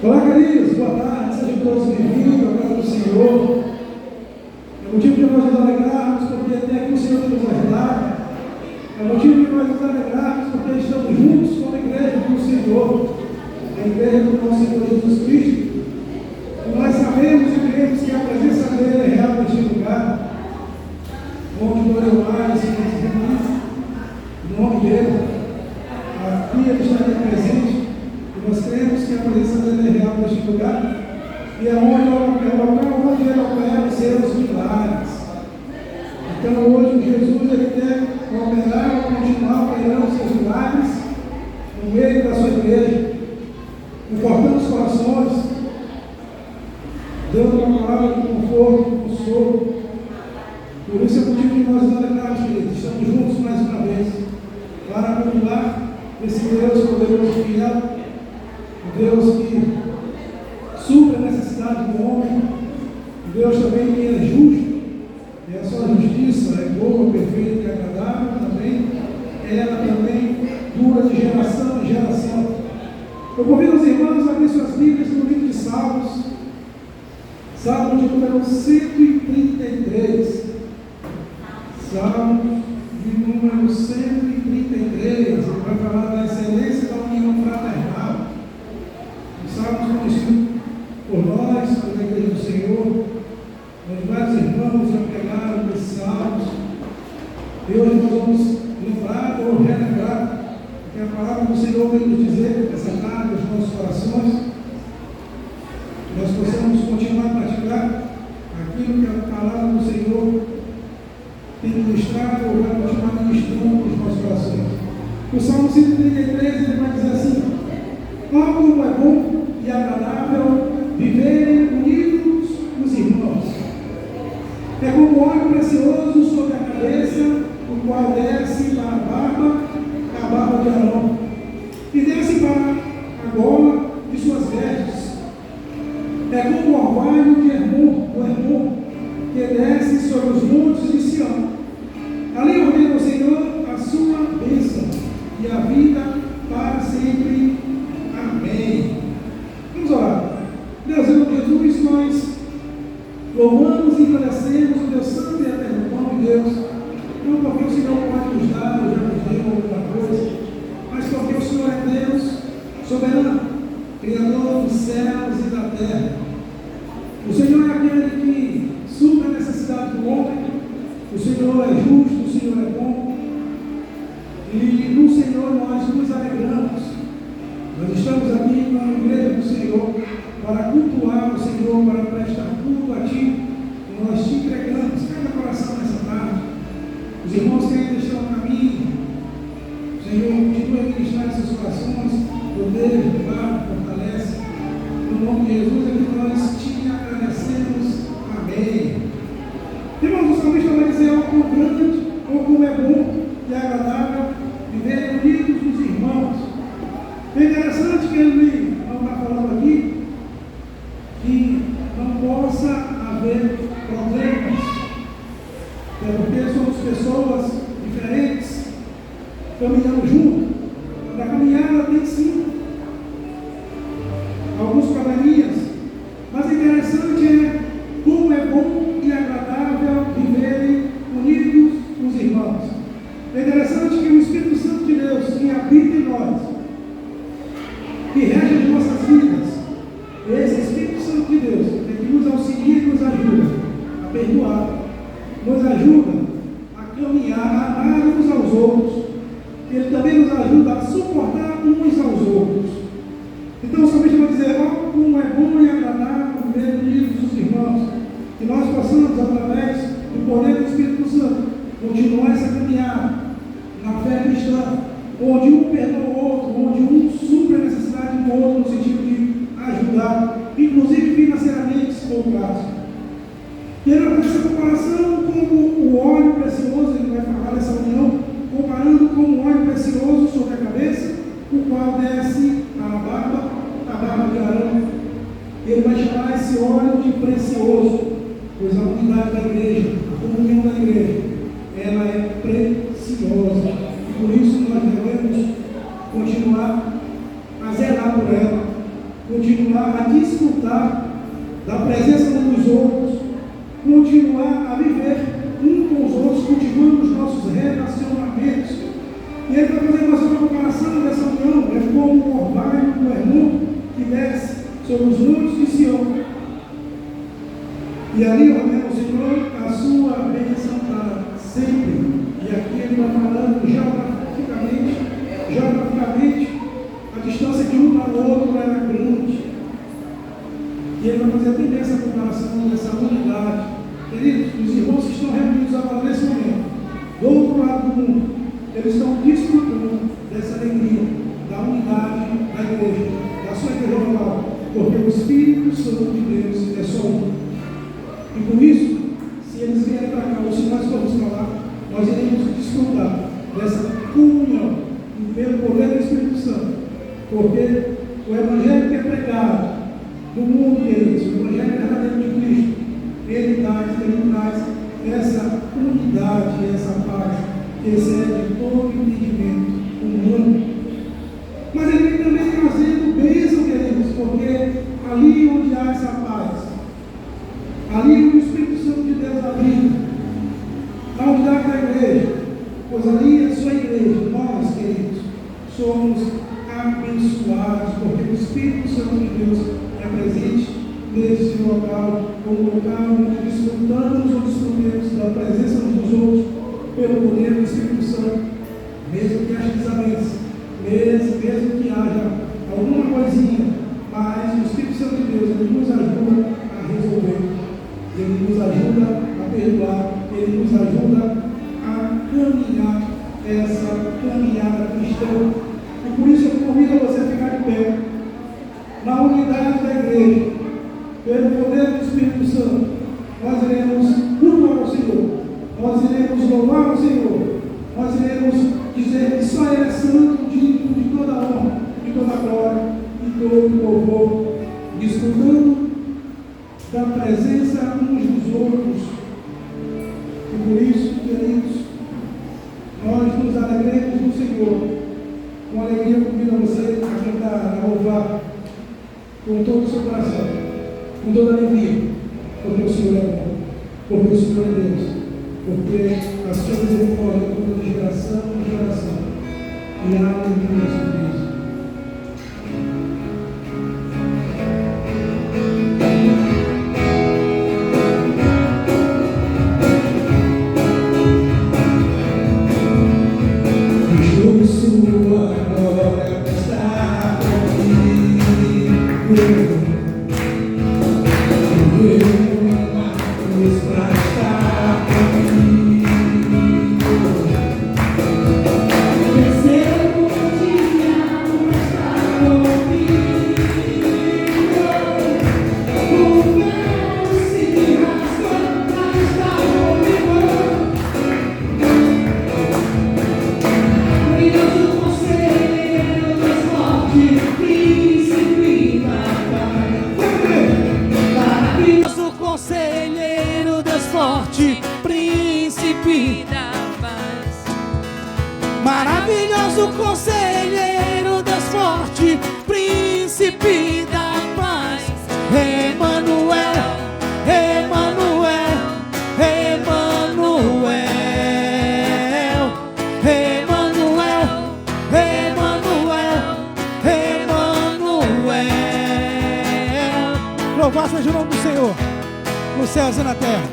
Olá, queridos, boa tarde, sejam todos bem-vindos à casa do Senhor. É motivo de nós nos alegrarmos, porque até aqui o Senhor tem nos ajudado. É motivo de nós nos alegrarmos, porque estamos juntos com a igreja do Senhor, a igreja do nosso Senhor Jesus Cristo. E nós sabemos e cremos que a presença dele é real neste lugar. Onde glória se em nome dele, aqui ele estaria presente. E nós cremos que a presença dele é real neste lugar. E é onde é o local onde ele opera os seus milagres. Então hoje Jesus ele quer operar, continuar operando os seus milagres no meio da sua igreja, confortando os corações, dando uma palavra de conforto, de consolo. Por isso é o motivo de nós nos alegrarmos, queridos. Estamos juntos mais uma vez para continuar esse Deus poderoso e fiel, o Deus que supre a necessidade do homem, o Deus também que é justo, e a sua justiça é boa, perfeita e agradável também, ela também dura de geração em geração. Eu convido os irmãos a abrir suas Bíblias no livro de Salmos, Salmo de número 133. Salmo de número 133, ele vai falar da excelência da união fraternal. Os salmos conhecidos por nós, pela igreja do Senhor, os vários irmãos já pegaram esses salmos, e hoje nós vamos lembrar ou relembrar que a palavra do Senhor vem nos dizer, acrescentar nos nossos corações, nós possamos continuar a praticar aquilo que a palavra do Senhor tem ministrado ou vai continuar ministrando nos nossos corações. O Salmo 133 ele vai dizer assim: ó como é bom e agradável viverem unidos os irmãos. É como óleo precioso sobre a cabeça, o qual desce para a barba de Arão, e desce para a gola de suas vestes. É como o orvalho de Hermon, que desce sobre os montes de Sião. Ali ordena o Senhor a sua bênção e a vida para sempre. Amém. Vamos orar. Deus, em nome de Jesus, nós louvamos e agradecemos o Deus Santo e Eterno nome, Deus, não porque o Senhor pode nos dar, ou já nos deu alguma coisa, mas porque o Senhor é Deus soberano, Criador dos céus e da terra. O Senhor é aquele que supre a necessidade do homem. O Senhor é justo, o Senhor é bom, e no Senhor nós nos alegramos. Nós estamos aqui na igreja do Senhor para cultuar o Senhor, para prestar culto a Ti, e nós te entregamos cada coração nessa tarde. Os irmãos que ainda estão no caminho, Senhor, continue a ministrar em seus corações, poder, levar, fortalece. No nome de Jesus é que nós te agradecemos. Amém. Irmãos, o salmista vai dizer algo como grande, ou como é bom e agradável viver unidos os irmãos. É interessante que ele não está falando aqui que não possa haver problemas, porque somos pessoas diferentes caminhando juntos. Na caminhada tem sim alguns probleminhas, mas o interessante é como é bom e agradável viverem unidos os irmãos. É interessante que o Espírito Santo de Deus, que habita em nós, que rege as nossas vidas, esse Espírito Santo de Deus é que nos auxilia e nos ajuda a perdoar, nos ajuda a caminhar, a amar uns aos outros. Ele também nos ajuda a suportar uns aos outros. Então o salmista vai dizer: ó, como é bom e agradável viver unidos os irmãos. Que nós possamos, através do poder do Espírito Santo, continuar essa caminhada na fé cristã, onde um perdoa o outro, onde um supre a necessidade do outro, no sentido de ajudar, inclusive financeiramente, se for o caso. E ele vai fazer essa comparação como o óleo precioso, ele vai falar dessa união, comparando com o óleo precioso sobre a cabeça, o qual desce a barba de Arão. Ele vai chamar esse óleo de precioso, pois a unidade da igreja, a comunhão da igreja, ela é preciosa. E por isso nós devemos continuar a zelar por ela, continuar a desfrutar da presença uns dos outros, continuar a viver um com os outros, cultivando os nossos relacionamentos. E ele vai fazer uma comparação dessa união, é como o orvalho do Hermon que desce sobre os montes de Sião. E ali ordena o Senhor a sua bênção para sempre. E aqui ele vai falando geograficamente, a distância de um para o outro era grande. E ele vai fazer também essa comparação, essa unidade. Queridos, os irmãos que estão reunidos agora nesse momento, do outro lado do mundo, eles estão desfrutando dessa alegria, da unidade da igreja, da sua igreja local, porque o Espírito Santo de Deus é só um. E por isso, se eles vierem para cá, ou se nós formos para lá, nós iremos desfrutar dessa comunhão pelo poder do Espírito Santo, porque o Evangelho que é pregado no mundo, queridos, o Evangelho verdadeiro de Cristo, ele traz essa unidade, essa paz que excede todo entendimento humano. Mas ele vem também trazendo bênção, queridos, porque ali onde há essa paz, ali onde o Espírito Santo de Deus habita, na unidade da igreja, pois ali é a sua igreja, nós, queridos, somos abençoados, porque o Espírito Santo de Deus é presente nesse local, como local onde desfrutamos ou desfrutemos da presença uns dos outros, pelo poder do Espírito Santo, mesmo que haja desavença, mesmo que haja alguma coisinha, mas o Espírito Santo de Deus, ele nos ajuda a resolver, ele nos ajuda a perdoar, ele nos ajuda a caminhar essa caminhada cristã. E por isso eu convido você a ficar de pé, na unidade da igreja, pelo poder do Espírito Santo. Nós iremos cultuar ao Senhor, nós iremos louvar ao Senhor, nós iremos dizer que só Ele é santo, digno de toda a honra, de toda a glória e todo o louvor, desfrutando da presença uns dos outros. E por isso, queridos, nós nos alegremos no Senhor. Com alegria, convido a você a cantar, a louvar com todo o seu coração, com toda a alegria, porque o Senhor é bom, porque o Senhor é Deus, porque a sua misericórdia é de geração em geração, e há alegria sobre isso. Maravilhoso conselheiro, Deus forte, príncipe da paz, Emanuel, Emanuel, Emanuel, Emanuel, Emanuel, Emanuel. Louvado seja o nome do Senhor, nos céus e na terra.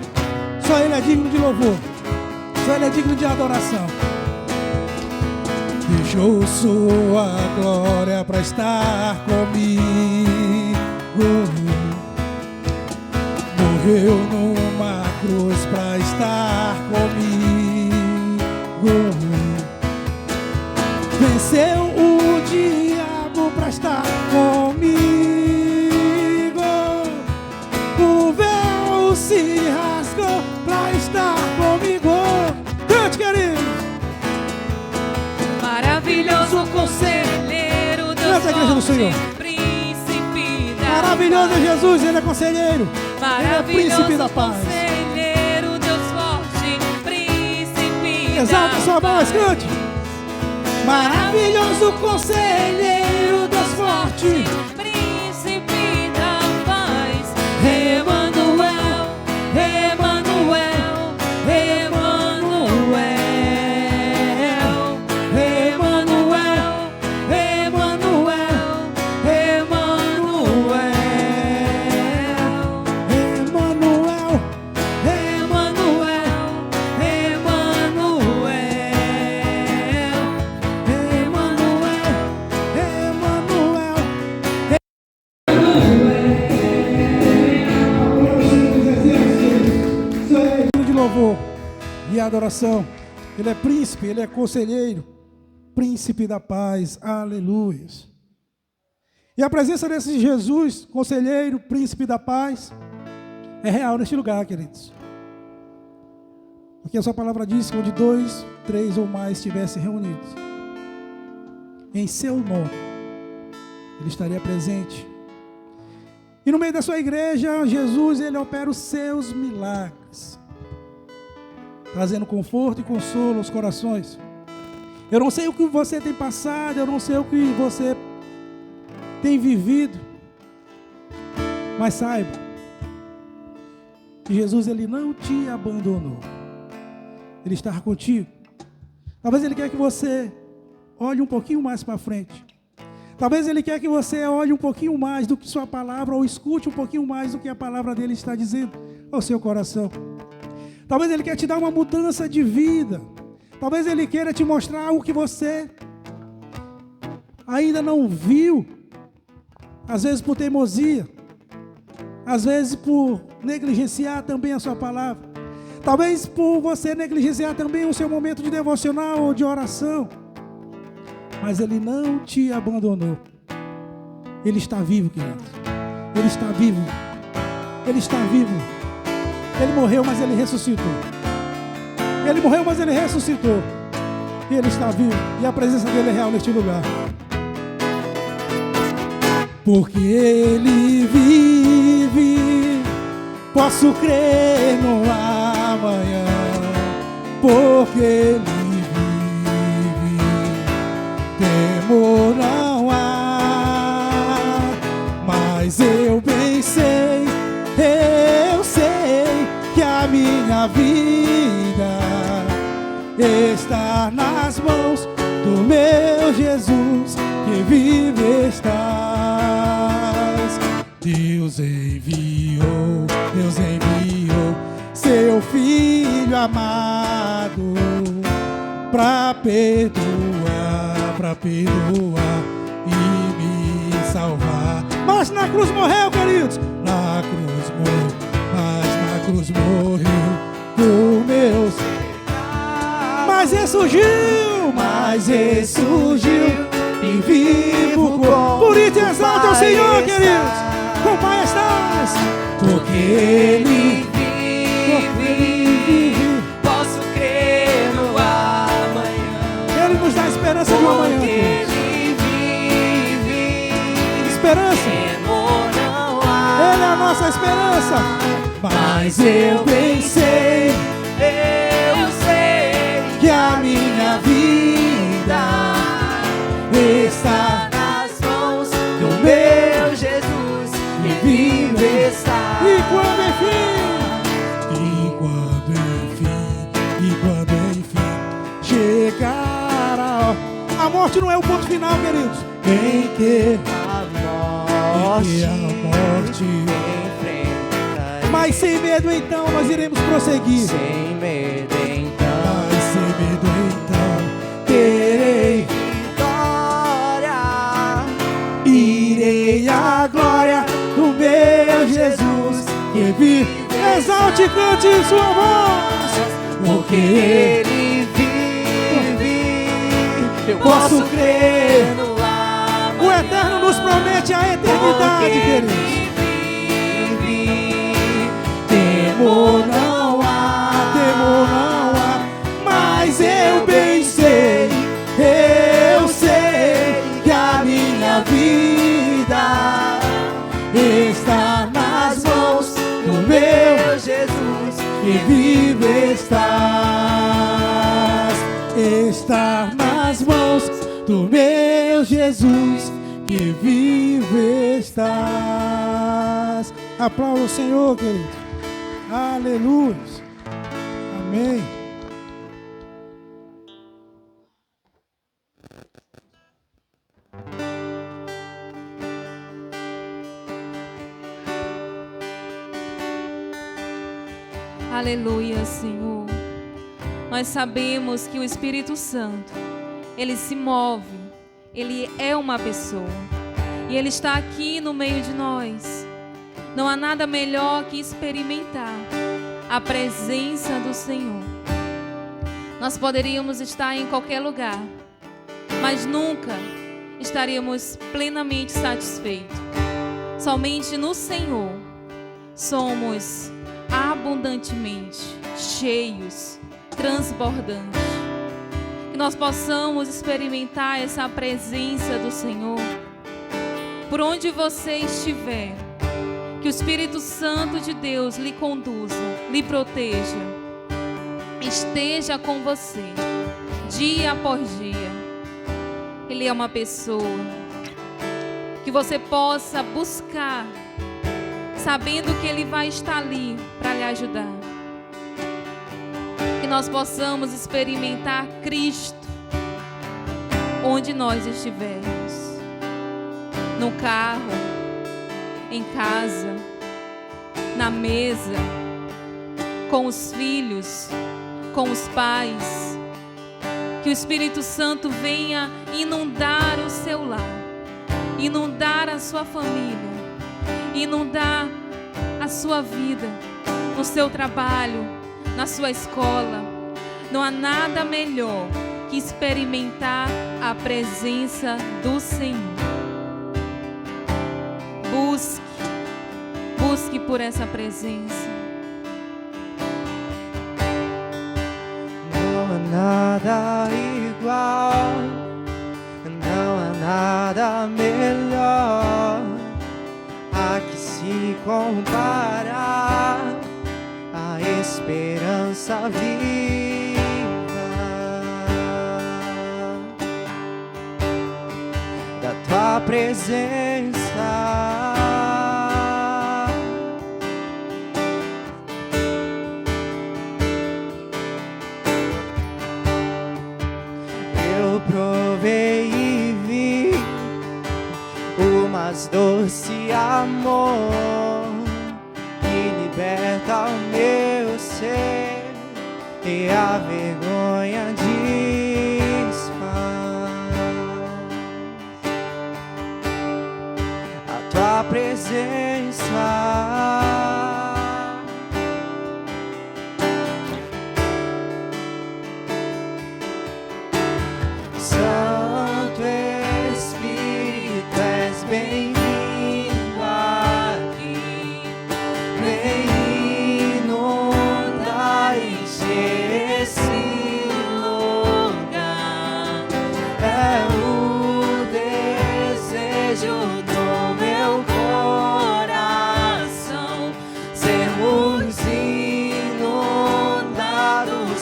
Só Ele é digno de louvor, só Ele é digno de adoração. Deixou sua glória para estar comigo, morreu numa cruz para estar comigo, venceu o diabo para estar comigo, o véu se rasgou para estar comigo. Cante, querido! Maravilhoso conselheiro, Deus forte, príncipe da paz. Maravilhoso é Jesus, Ele é conselheiro, Ele é príncipe da paz. Conselheiro, Deus forte, príncipe da paz. Exalta sua voz, cante. Maravilhoso conselheiro, Deus forte, príncipe adoração. Ele é príncipe, ele é conselheiro, príncipe da paz. Aleluia. E a presença desse Jesus, conselheiro, príncipe da paz, é real neste lugar, queridos. Porque a sua palavra diz que onde 2, 3 ou mais estivessem reunidos, em seu nome, Ele estaria presente. E no meio da sua igreja, Jesus, Ele opera os seus milagres, trazendo conforto e consolo aos corações. Eu não sei o que você tem passado, eu não sei o que você tem vivido, mas saiba que Jesus, Ele não te abandonou. Ele está contigo. Talvez Ele quer que você olhe um pouquinho mais para frente. Talvez Ele quer que você olhe um pouquinho mais do que sua palavra, ou escute um pouquinho mais do que a palavra dele está dizendo ao seu coração. Talvez Ele quer te dar uma mudança de vida. Talvez Ele queira te mostrar algo que você ainda não viu. Às vezes por teimosia. Às vezes por negligenciar também a sua palavra. Talvez por você negligenciar também o seu momento de devocional ou de oração. Mas Ele não te abandonou. Ele está vivo, queridos. Ele está vivo. Ele está vivo. Ele morreu, mas Ele ressuscitou. Ele morreu, mas Ele ressuscitou. E Ele está vivo. E a presença dEle é real neste lugar. Porque Ele vive, posso crer no amanhã. Porque Ele temor não há, mas eu bem sei, eu sei que a minha vida está nas mãos do meu Jesus, que vive estás. Deus enviou seu Filho amado para perdoar e me salvar. Mas na cruz morreu, queridos. Na cruz morreu por meus. Mas ressurgiu e vivo por isso exalta o Senhor, queridos. Com Pai estás, porque Ele vive. Posso crer no amanhã. Ele nos dá esperança no amanhã. Ele vive. Esperança. Não há. Ele é a nossa esperança. Mas eu bem sei, eu sei que a minha vida está nas mãos do meu Jesus, que vive está. E quando enfim chegar a morte não é o ponto final, queridos. Em que a morte enfrentarei. Mas sem medo então nós iremos prosseguir. Sem medo então terei vitória. Irei à glória do meu Jesus, que vive. Exalte e cante sua voz. Porque Ele vive, eu posso crer. no amanhã. O Eterno nos promete a eternidade, queridos. Temor não há, mas eu bem sei, eu sei que a minha vida está nas mãos do meu Jesus, que vive estás. Estar nas mãos do meu Jesus, que vive estás. Aplauda o Senhor, querido. Aleluia. Amém. Aleluia, Senhor. Nós sabemos que o Espírito Santo, Ele se move, Ele é uma pessoa e Ele está aqui no meio de nós. Não há nada melhor que experimentar a presença do Senhor. Nós poderíamos estar em qualquer lugar, mas nunca estaríamos plenamente satisfeitos. Somente no Senhor somos abundantemente cheios, transbordantes. Que nós possamos experimentar essa presença do Senhor. Por onde você estiver, que o Espírito Santo de Deus lhe conduza, lhe proteja, esteja com você, dia após dia. Ele é uma pessoa que você possa buscar, sabendo que Ele vai estar ali para lhe ajudar. Que nós possamos experimentar Cristo onde nós estivermos, no carro, em casa, na mesa, com os filhos, com os pais. Que o Espírito Santo venha inundar o seu lar, inundar a sua família, inundar a sua vida, no seu trabalho, na sua escola. Não há nada melhor que experimentar a presença do Senhor. Busque por essa presença. Não há nada igual, não há nada melhor a que se comparar a esperança viva da tua presença. Provei e vi o mais doce amor que liberta o meu ser e a vergonha desfaz. A tua presença. Santo Espírito, és bem-vindo aqui. Vem inundar, encher esse lugar. É o desejo do meu coração sermos inundados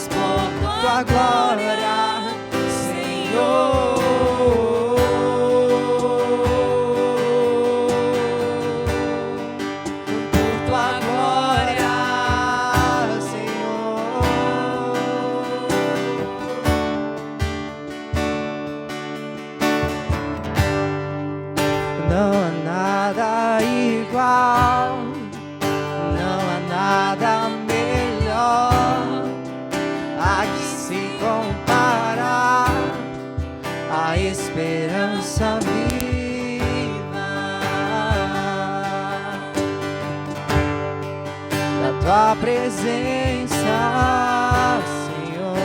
por tua glória. Não há nada igual, não há nada melhor a que se comparar a esperança viva da tua presença, Senhor.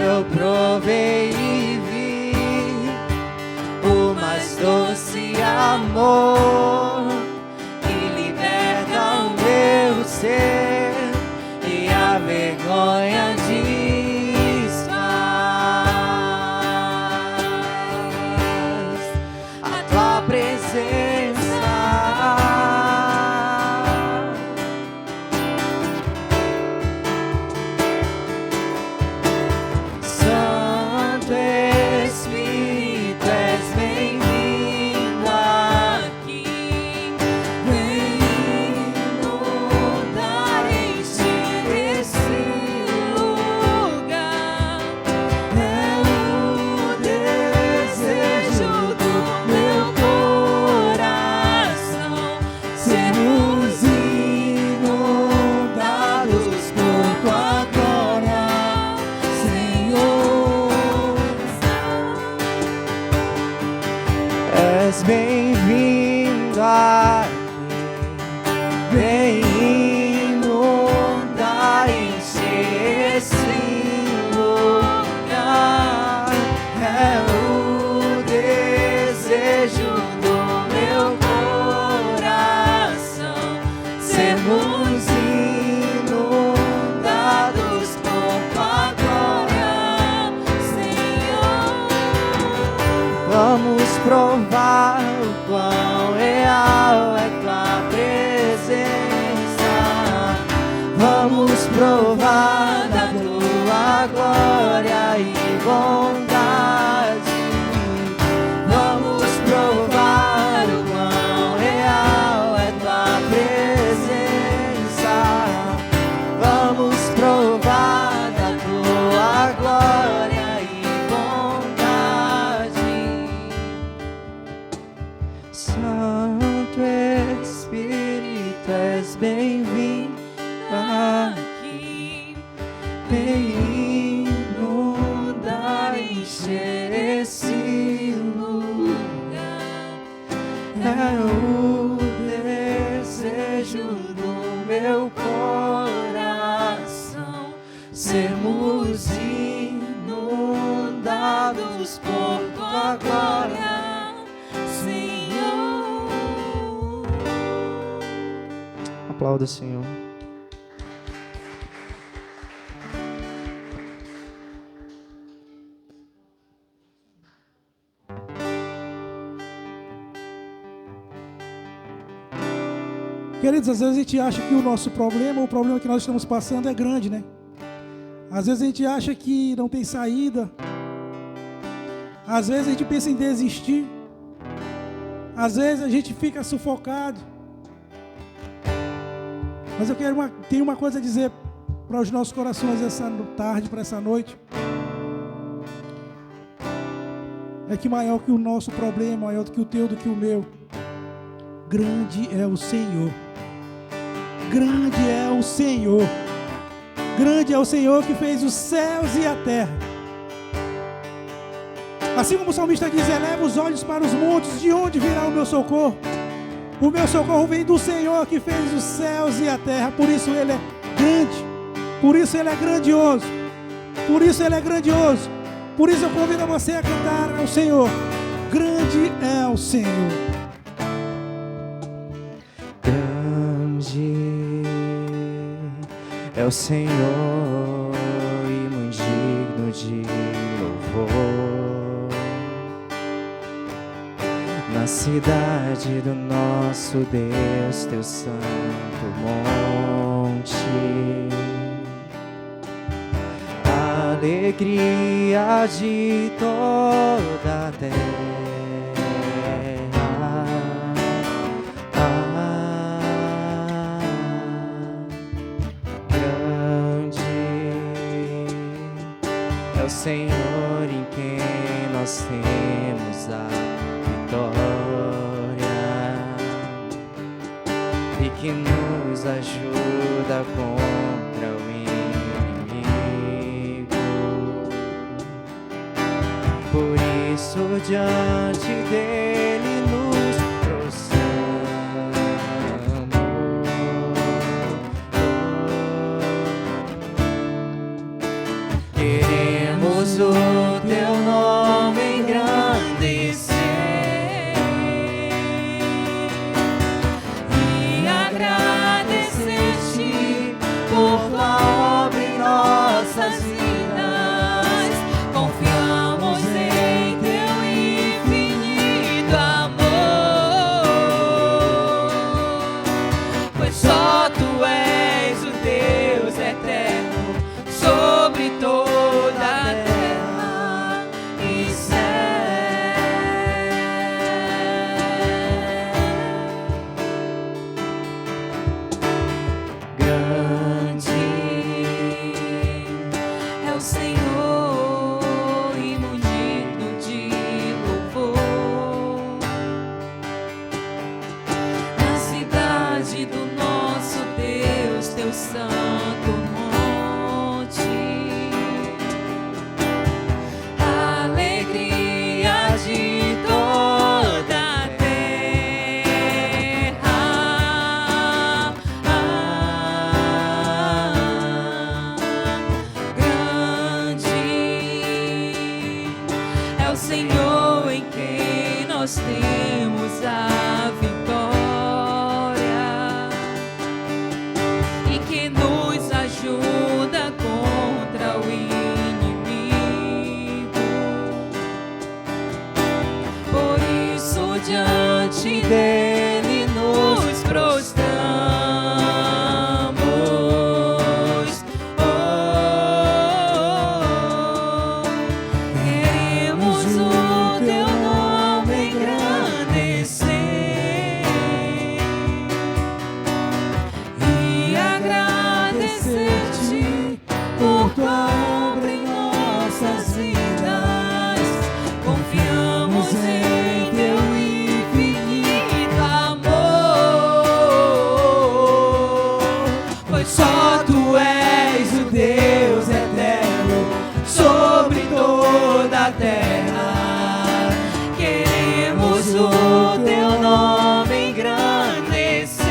Eu provei e vi o mais doce amor que liberta o meu ser e a vergonha desfaz. A tua presença. Santo Espírito, és bem-vindo aqui. provar da tua glória e bondade. Vamos provar o quão real é tua presença. Vamos provar da tua glória e bondade. Santo Espírito, és bem-vindo aqui. Vem inundar, encher esse lugar. É o desejo do meu coração, sermos inundados por tua glória, Senhor. Aplauda, Senhor. Queridos, às vezes a gente acha que o nosso problema, o problema que nós estamos passando é grande, né? Às vezes a gente acha que não tem saída. Às vezes a gente pensa em desistir. Às vezes a gente fica sufocado. Mas eu tenho uma coisa a dizer para os nossos corações essa tarde, para essa noite. É que maior que o nosso problema, maior do que o teu, do que o meu, grande é o Senhor. Grande é o Senhor. Grande é o Senhor que fez os céus e a terra. Assim como o salmista diz: eleva os olhos para os montes, de onde virá o meu socorro? O meu socorro vem do Senhor que fez os céus e a terra. Por isso Ele é grande. Por isso Ele é grandioso. Por isso Ele é grandioso. Por isso eu convido você a cantar ao Senhor. Grande é o Senhor. Grande é o Senhor e muito digno de louvor. Na cidade do nosso Deus, teu santo monte, alegria de toda a terra. Senhor, em quem nós temos a vitória e que nos ajuda contra o inimigo. Por isso, diante dele nos prostramos. Queremos o teu nome engrandecer e agradecer-te por tua obra em nossas vidas. Confiamos em teu infinito amor, pois só tu és o Deus eterno sobre toda a terra e céu. Grande é o Senhor e muito digno de louvor. Na cidade do nosso Deus, teu santo monte, alegria de toda a terra. Grande é o Senhor em quem nós temos a vitória e que nos ajuda contra o inimigo. Por isso, diante dele nos prostramos. por tua obra em nossas vidas. Confiamos em teu infinito amor, pois só tu és o Deus eterno sobre toda a terra. Queremos o teu nome engrandecer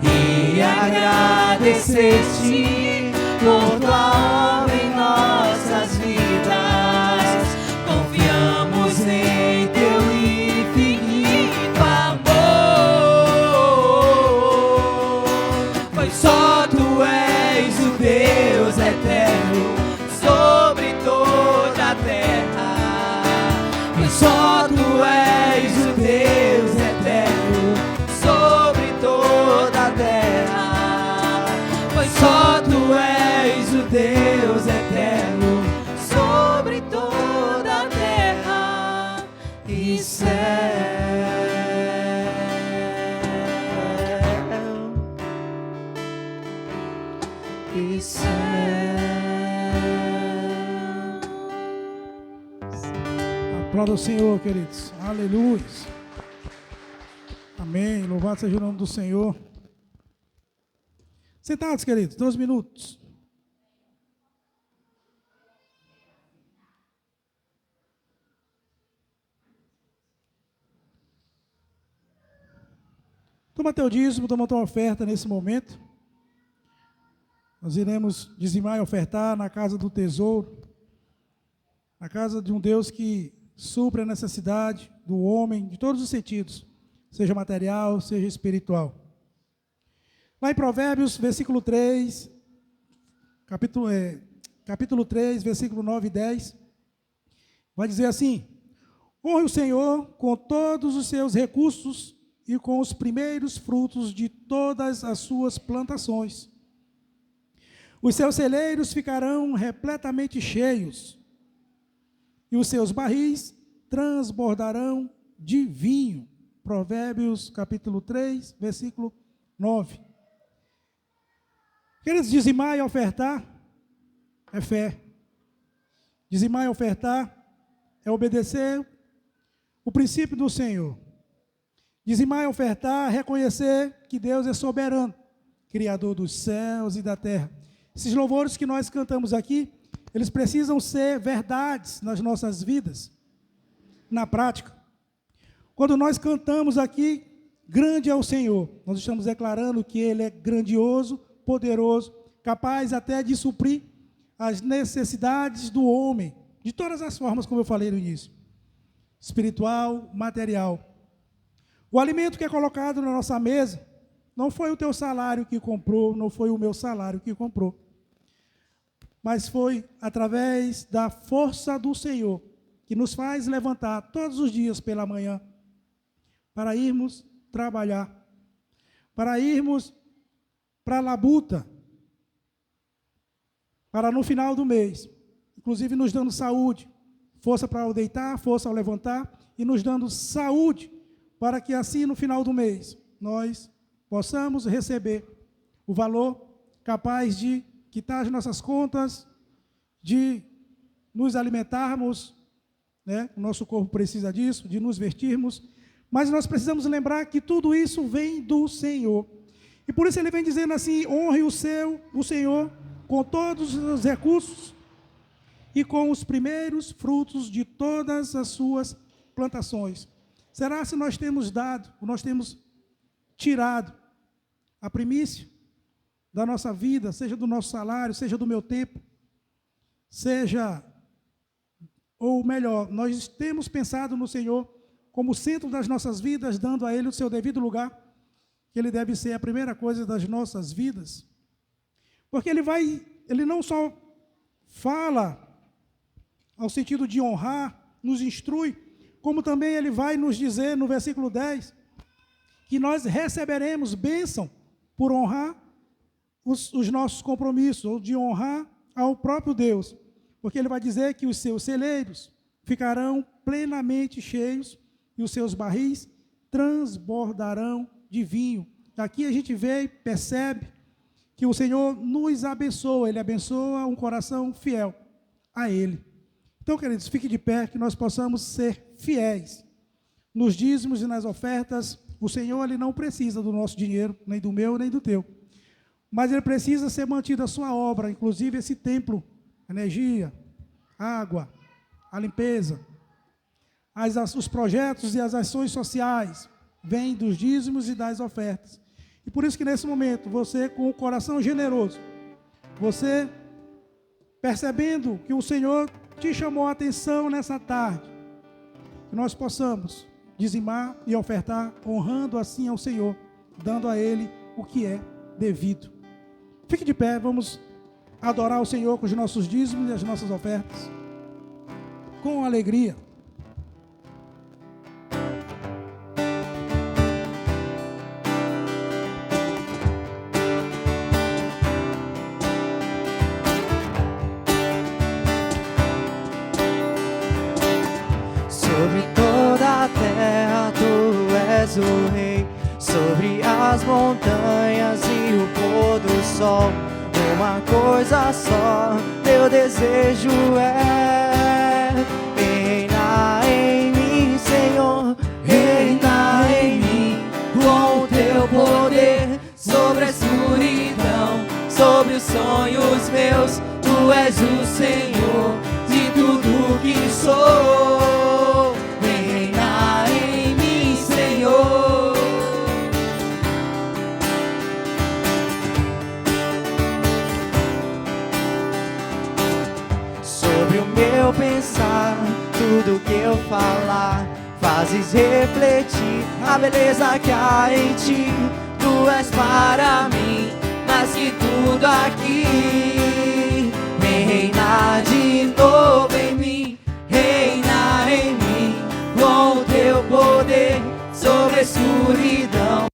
e agradecer-te por tua obra em nossas vidas. Confiamos em teu infinito amor, pois só tu és o Deus eterno sobre toda a terra. Pois só tu és o Deus eterno sobre toda a terra. Pois só tu és o Deus eterno sobre toda a terra e céu. E céu. Aplauda o Senhor, queridos. Aleluia. Amém. Louvado seja o nome do Senhor. Sentados, queridos, 2 minutos. Toma teu dízimo, toma tua oferta nesse momento. Nós iremos dizimar e ofertar na casa do tesouro, na casa de um Deus que supre a necessidade do homem, de todos os sentidos, seja material, seja espiritual. Lá em Provérbios, versículo 3, capítulo 3, versículo 9 e 10, vai dizer assim: honre o Senhor com todos os seus recursos e com os primeiros frutos de todas as suas plantações. Os seus celeiros ficarão repletamente cheios, e os seus barris transbordarão de vinho. Provérbios, capítulo 3, versículo 9. Queridos, dizimar e ofertar é fé. Dizimar e ofertar é obedecer o princípio do Senhor. Dizimar e ofertar é reconhecer que Deus é soberano, Criador dos céus e da terra. Esses louvores que nós cantamos aqui, eles precisam ser verdades nas nossas vidas, na prática. Quando nós cantamos aqui, grande é o Senhor, nós estamos declarando que Ele é grandioso, poderoso, capaz até de suprir as necessidades do homem, de todas as formas, como eu falei no início, espiritual, material. O alimento que é colocado na nossa mesa, não foi o teu salário que comprou, não foi o meu salário que comprou, mas foi através da força do Senhor, que nos faz levantar todos os dias pela manhã, para irmos trabalhar, para irmos para a labuta, para no final do mês, inclusive nos dando saúde, força para o deitar, força ao levantar, e nos dando saúde, para que assim no final do mês, nós possamos receber o valor capaz de quitar as nossas contas, de nos alimentarmos, né? O nosso corpo precisa disso, de nos vestirmos, mas nós precisamos lembrar que tudo isso vem do Senhor. E por isso ele vem dizendo assim: honre o Senhor com todos os recursos e com os primeiros frutos de todas as suas plantações. Será se nós temos dado, nós temos tirado a primícia da nossa vida, seja do nosso salário, seja do meu tempo, seja, ou melhor, nós temos pensado no Senhor como centro das nossas vidas, dando a Ele o seu devido lugar, que Ele deve ser a primeira coisa das nossas vidas, porque Ele não só fala ao sentido de honrar, nos instrui, como também Ele vai nos dizer no versículo 10, que nós receberemos bênção por honrar os nossos compromissos, ou de honrar ao próprio Deus, porque Ele vai dizer que os seus celeiros ficarão plenamente cheios e os seus barris transbordarão de vinho. Aqui a gente vê e percebe que o Senhor nos abençoa, Ele abençoa um coração fiel a Ele. Então, queridos, fique de pé, que nós possamos ser fiéis nos dízimos e nas ofertas. O Senhor, Ele não precisa do nosso dinheiro, nem do meu, nem do teu, mas Ele precisa ser mantido a sua obra, inclusive esse templo, energia, água, a limpeza, os projetos e as ações sociais, vêm dos dízimos e das ofertas. E por isso que nesse momento, você com o coração generoso, você percebendo que o Senhor te chamou a atenção nessa tarde, que nós possamos dizimar e ofertar, honrando assim ao Senhor, dando a Ele o que é devido. Fique de pé, vamos adorar o Senhor com os nossos dízimos e as nossas ofertas, com alegria. Sobre toda a terra tu és o rei, sobre as montanhas e o pôr do sol. Uma coisa só, meu desejo é reina em mim, Senhor, reina em mim, com o teu poder sobre a escuridão, sobre os sonhos meus. Tu és o Senhor de tudo que sou, reina em mim, Senhor. Sobre o meu pensar, tudo que eu falar, fazes refletir a beleza que há em ti. Tu és para mim mais que tudo aqui. Reina de novo em mim, reina em mim, com o teu poder sobre a escuridão.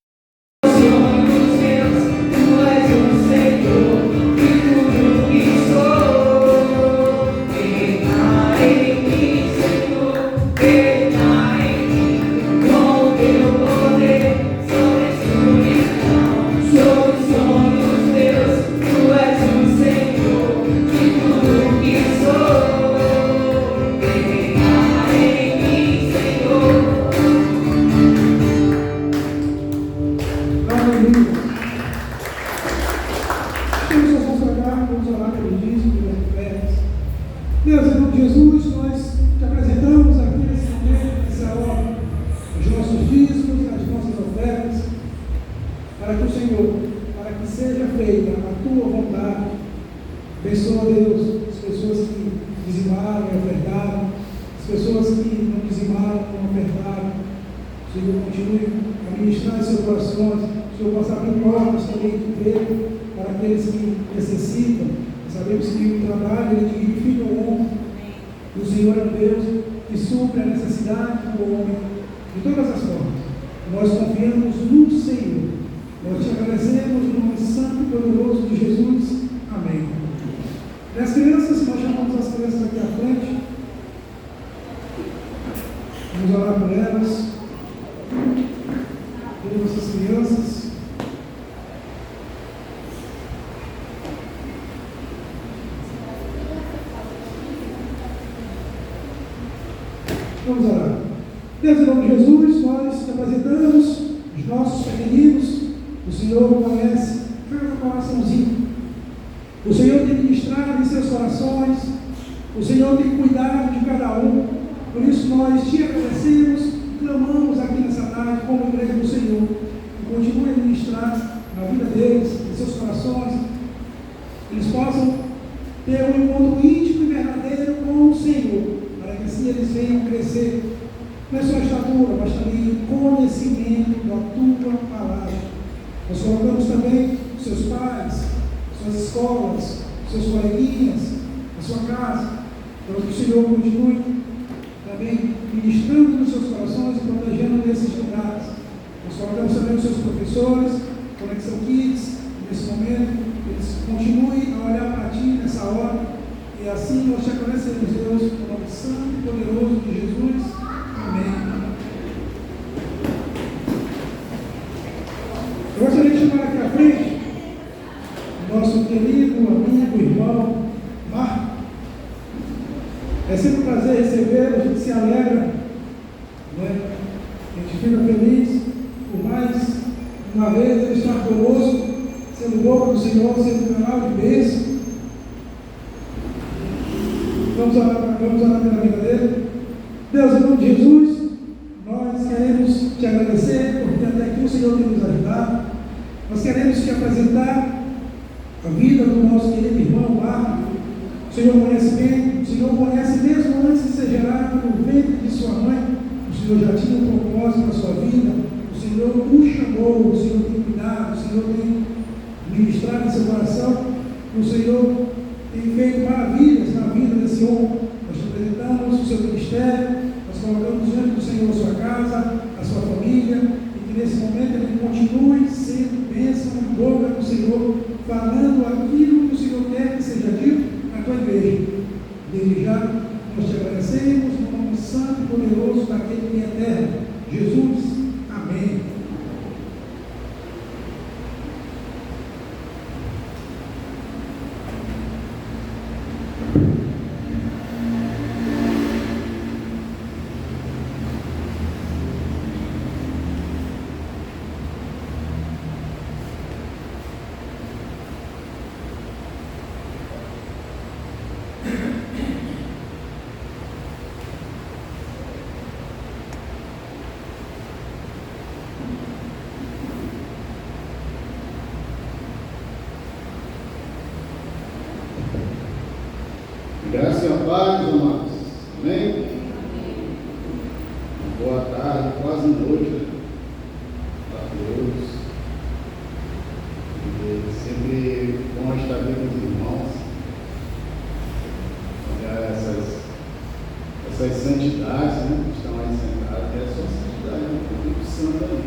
Deus, em nome de Jesus, nós te apresentamos aqui nesse momento, nessa hora, os nossos dízimos, as nossas ofertas, para que o Senhor, para que seja feita a tua vontade. Abençoa, Deus, as pessoas que dizimaram e ofertaram, as pessoas que não dizimaram e não ofertaram. O Senhor continue a ministrar em seus corações, o Senhor possa abrir portas também de emprego para aqueles que necessitam. Sabemos que o trabalho ele dignifica o homem. O Senhor é um Deus que supre a necessidade do homem de todas as formas. Nós confiamos no Senhor. Nós te agradecemos no nome santo e poderoso de Jesus. Amém. E as crianças, nós chamamos as crianças aqui à frente. Vamos orar por elas. Por essas crianças. Vamos orar. Deus, em nome de Jesus, nós te apresentamos os nossos pequeninos. O Senhor conhece cada coraçãozinho. O Senhor tem ministrado em seus corações. O Senhor tem cuidado de cada um. Por isso nós te agradecemos e clamamos aqui nessa tarde como igreja do Senhor. Que continue a ministrar na vida deles, em seus corações. Eles possam ter um encontro íntimo e verdadeiro com o Senhor. Para que assim eles venham crescer na sua estatura, mas também em conhecimento da tua palavra. Nós colocamos também os seus pais, suas escolas, seus coleguinhas, a sua casa, para que o Senhor continue também ministrando nos seus corações e protegendo nesses lugares. Nós colocamos também os seus professores, Conexão Kids, nesse momento, eles continuem a olhar para ti nessa hora. E assim nós te agradecemos, Deus, no nome santo e poderoso de Jesus. Amém. Eu gostaria de chamar aqui à frente nosso querido amigo, irmão Marco. É sempre um prazer recebê-lo, a gente se alegra, né? A gente fica feliz por mais uma vez ele estar conosco, sendo boca do Senhor, sendo um canal de bênção. Vamos orar pela vida dele. Deus, em nome de Jesus, nós queremos te agradecer, porque até aqui o Senhor tem nos ajudado. Nós queremos te apresentar a vida do nosso querido irmão Marco. O Senhor conhece bem, o Senhor conhece mesmo antes de ser gerado no ventre de sua mãe. O Senhor já tinha um propósito na sua vida. O Senhor o chamou, o Senhor tem cuidado, o Senhor tem ministrado em seu coração. O Senhor tem feito maravilhas na vida desse homem. Nós te apresentamos o seu ministério, nós colocamos diante do Senhor a sua casa, a sua família, e que nesse momento ele continue sendo bênção na boca do Senhor, falando aquilo que o Senhor quer que seja dito na tua igreja. Desde já, nós te agradecemos no nome santo e poderoso daquele que é eterno, Jesus. Amém. Graça e a paz, amados. Amém? Boa tarde, quase noite a todos. E sempre bom estar aqui com os irmãos. Olhar essas santidades, né, que estão aí sentadas. É só santidade, é um pouco santo aí.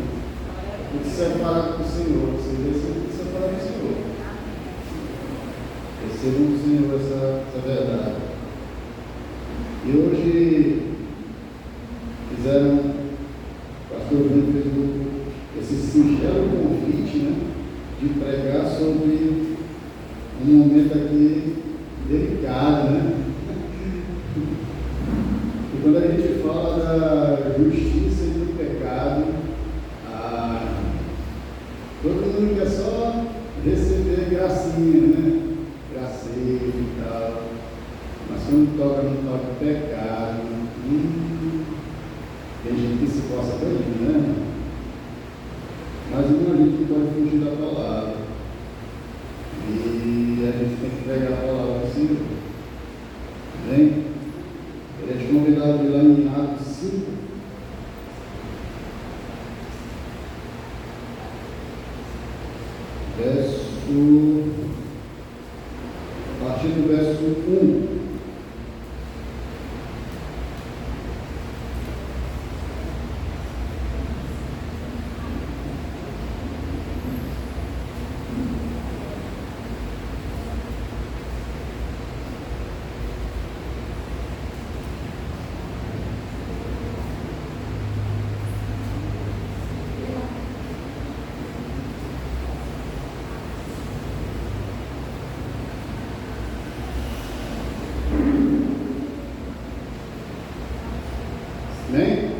Tudo separado do Senhor. Você vê tudo separado do Senhor. Recebam do Senhor essa verdade. E hoje fizeram, o pastor Bruno fez esse singelo convite, né, de pregar sobre um momento aqui delicado, né? E quando a gente fala da justiça e do pecado, todo mundo quer só receber gracinha, né? Graceiro e tal, mas quando toca no tal de pecado, tem gente que se possa proibir, né? Mas não, a gente não pode fugir da palavra, e a gente tem que pregar a palavra do Senhor. Bem, eu ia te convidar a ir lá em Atos 5, a partir do verso 1. Amém?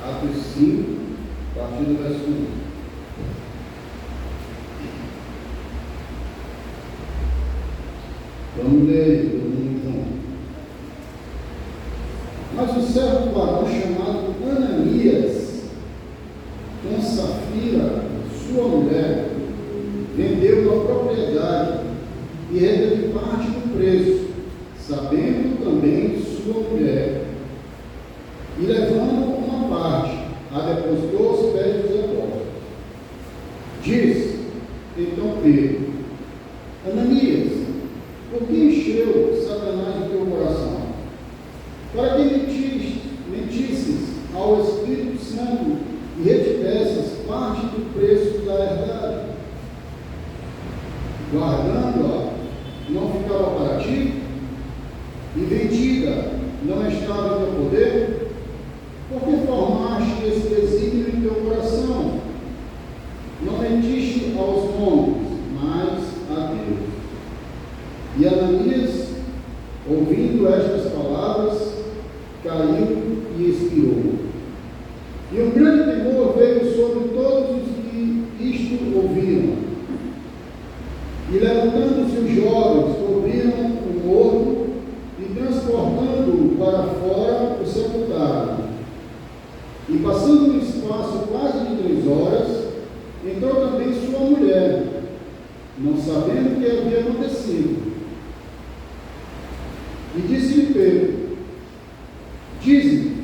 Atos 5, a partir do verso 1. Vamos ler todo mundo junto. Mas o servo do varão chamado Ananias, com Safira, sua mulher, vendeu a propriedade e reteve parte do preço, sabendo também sua mulher, e levando uma parte, a depositou aos pés dos apóstolos. Diz então Pedro: Ananias, por que encheu Satanás o teu coração? Para que mentisses ao Espírito Santo e retivesses parte do preço da herdade? Guardando-a, não ficava para ti? E vendida, não estava em teu poder? Por que formaste esse desígnio em teu e expirou. E um grande temor veio sobre todos os que isto ouviram. E levantando-se os jovens, cobriram o morto e transportando-o para fora, o sepultaram. E passando um espaço quase de 3 horas, entrou também sua mulher, não sabendo o que havia acontecido. E disse-lhe Pedro: dize-me,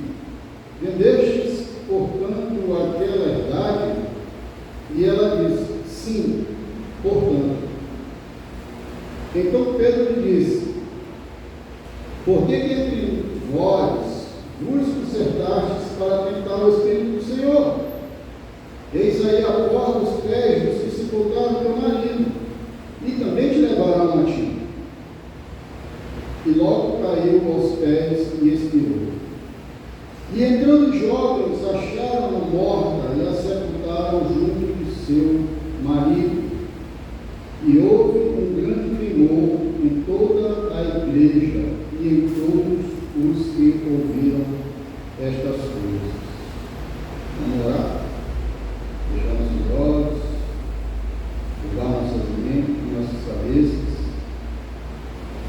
vendestes, portanto, aquela herdade? E ela disse: sim, portanto. Então Pedro lhe disse: por que entre vós vos concertastes para tentar o Espírito do Senhor? Eis aí a porta dos pés dos que sepultaram teu marido, e também te levarão a ti. E logo caiu aos pés e expirou. E entrando os jovens, acharam-na morta e a sepultaram junto de seu marido. E houve um grande tremor em toda a igreja e em todos os que ouviram estas coisas. Vamos orar? Fechar nossos olhos, curvar nossas mentes, nossas cabeças.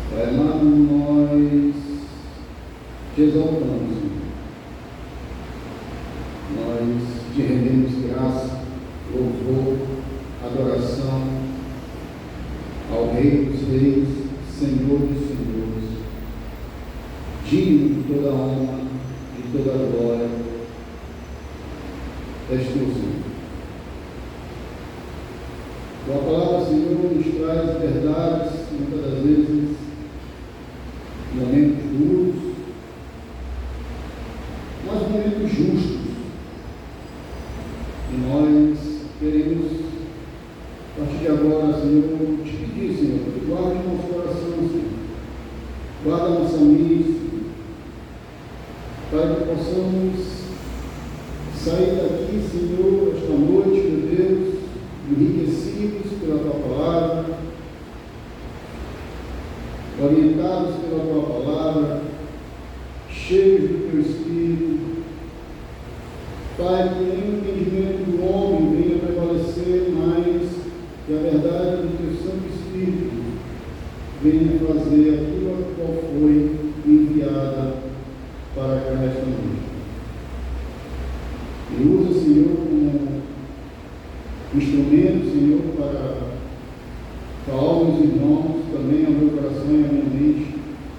Pai amado, nós te exaltamos, Senhor. Nós te rendemos graça, louvor, adoração ao Rei dos Reis, Senhor dos Senhores, digno de toda a honra, de toda a glória, és tu, Senhor. Tua palavra, Senhor, nos traz verdades, muitas das vezes, momentos duros, mas momentos justos. E nós queremos, a partir de agora, Senhor, te pedir, Senhor, que guarde nosso coração, Senhor. Guarda nossa mente, Senhor, para que possamos sair daqui, Senhor, esta noite, meu Deus, enriquecidos pela Tua palavra, orientados pela Tua palavra, cheios do Teu Espírito. Pai, que nenhum entendimento do homem venha prevalecer, mas que a verdade do Teu Santo Espírito venha fazer aquilo a qual foi enviada para cá nesta noite. E usa, Senhor, como instrumento, Senhor, para falar aos meus irmãos, também ao meu coração e à minha mente,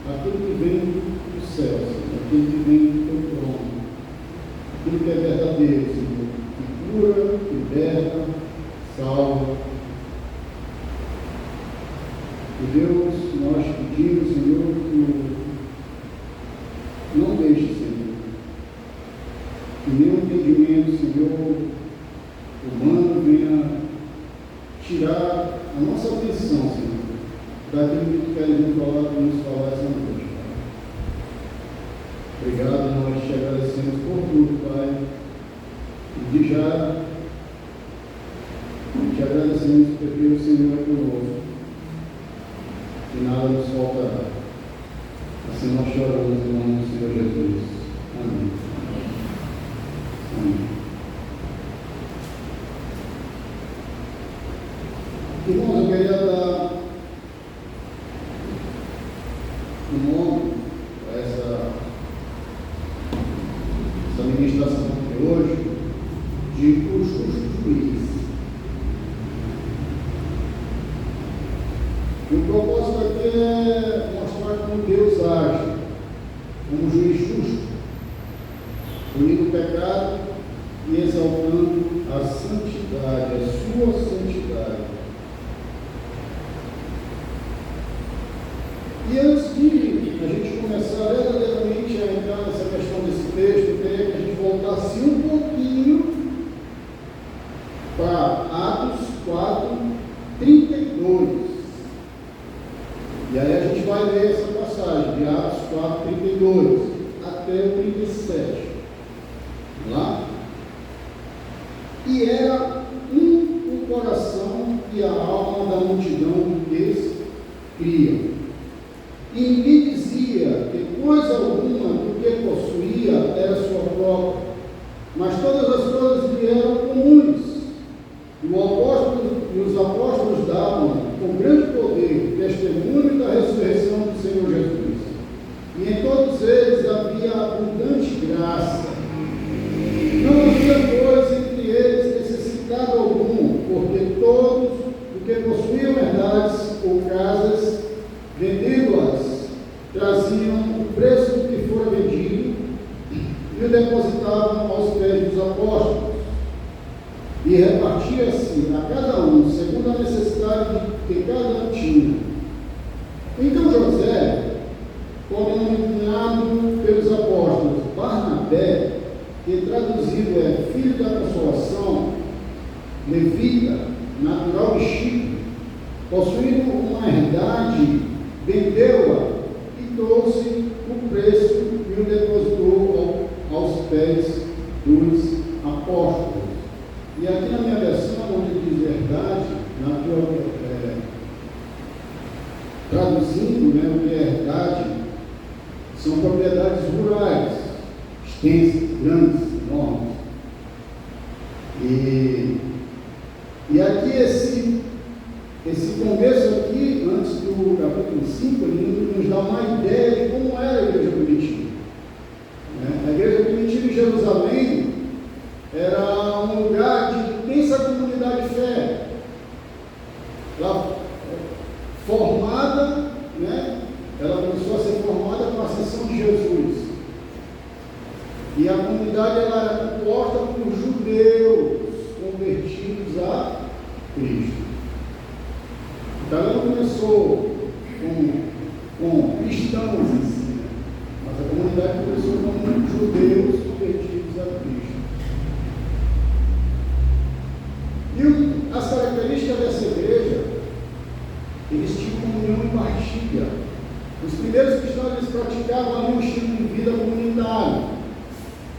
aquilo que vem do céu, Senhor, aquilo que vem do Teu trono, aquilo que é verdadeiro, Senhor, que cura, liberta, salva. E Deus, nós pedimos, Senhor, que não deixe, Senhor, que nenhum entendimento, Senhor, humano venha tirar a nossa atenção, Senhor, daquilo que Tu queres nos falar essa noite, Pai. Obrigado, nós te agradecemos por tudo, Pai. E de já te agradecemos porque o Senhor é conosco e nada nos faltará. Assim nós choramos em nome do Senhor Jesus. Amém. Amém. Irmãos, eu queria dar um nome para essa ministração de hoje de O Justo Juiz. E o propósito aqui é mostrar como Deus age, como juiz justo, punindo o pecado e exaltando a santidade, a sua santidade. E antes de a gente começar verdadeiramente a entrar nessa questão desse texto, eu queria que a gente voltasse um pouquinho para Atos 4:32. E aí a gente vai ler essa passagem de Atos 4:32 até o 37. Vamos lá? E era o coração e a alma da multidão que criam. E ninguém dizia que coisa alguma do que possuía própria, mas todas as coisas lhe eram comuns. E os apóstolos davam, com grande poder, testemunho da ressurreição do Senhor Jesus. E em todos eles havia abundante graça. Não havia, pois, entre eles necessitado algum, porque todos, o que possuíam herdades ou casas, vendendo-as, traziam o preço do que fora vendido e o depositavam aos pés dos apóstolos. E repartia-se a cada um, segundo a necessidade que cada um tinha. Então José, denominado pelos apóstolos Barnabé, que traduzido é filho da consolação, levita, natural de Chipre, possuindo uma herdade, vendeu-a e trouxe o preço e o depositou aos pés dos apóstolos. E aqui na minha versão, onde diz herdade, traduzindo, o que é herdade, são propriedades rurais, extensas, grandes, enormes. E aqui esse começo aqui, antes do capítulo 5, ele nos dá uma ideia de como era a igreja primitiva. A igreja primitiva em Jerusalém era um lugar de intensa comunidade de fé. Ela formada, ela começou a ser formada com a ascensão de Jesus. E a comunidade ela era composta por judeus convertidos a Cristo. Então ela não começou com cristãos em si, mas a comunidade começou com judeus convertidos a Cristo. E as características dessa igreja, eles tinham comunhão e partilha. Os primeiros cristãos eles praticavam ali um estilo de vida comunitário.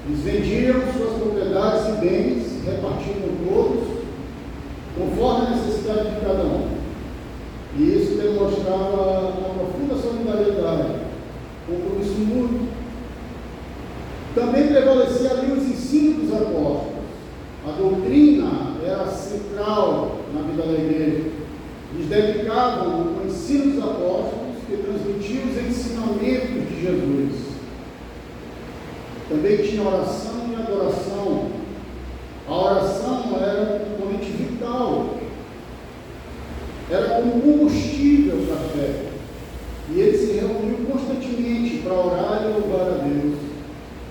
Eles vendiam suas propriedades e bens, repartiam com todos, conforme a necessidade de cada um. E isso demonstrava uma profunda solidariedade, compromisso mútuo. Também prevalecia ali os ensinos dos apóstolos. A doutrina era central na vida da igreja. Eles dedicavam ao ensino dos apóstolos, que transmitiam os ensinamentos de Jesus. Também tinha oração e adoração. A oração era um componente vital, era como combustível da fé. E eles se reuniam constantemente para orar e louvar a Deus,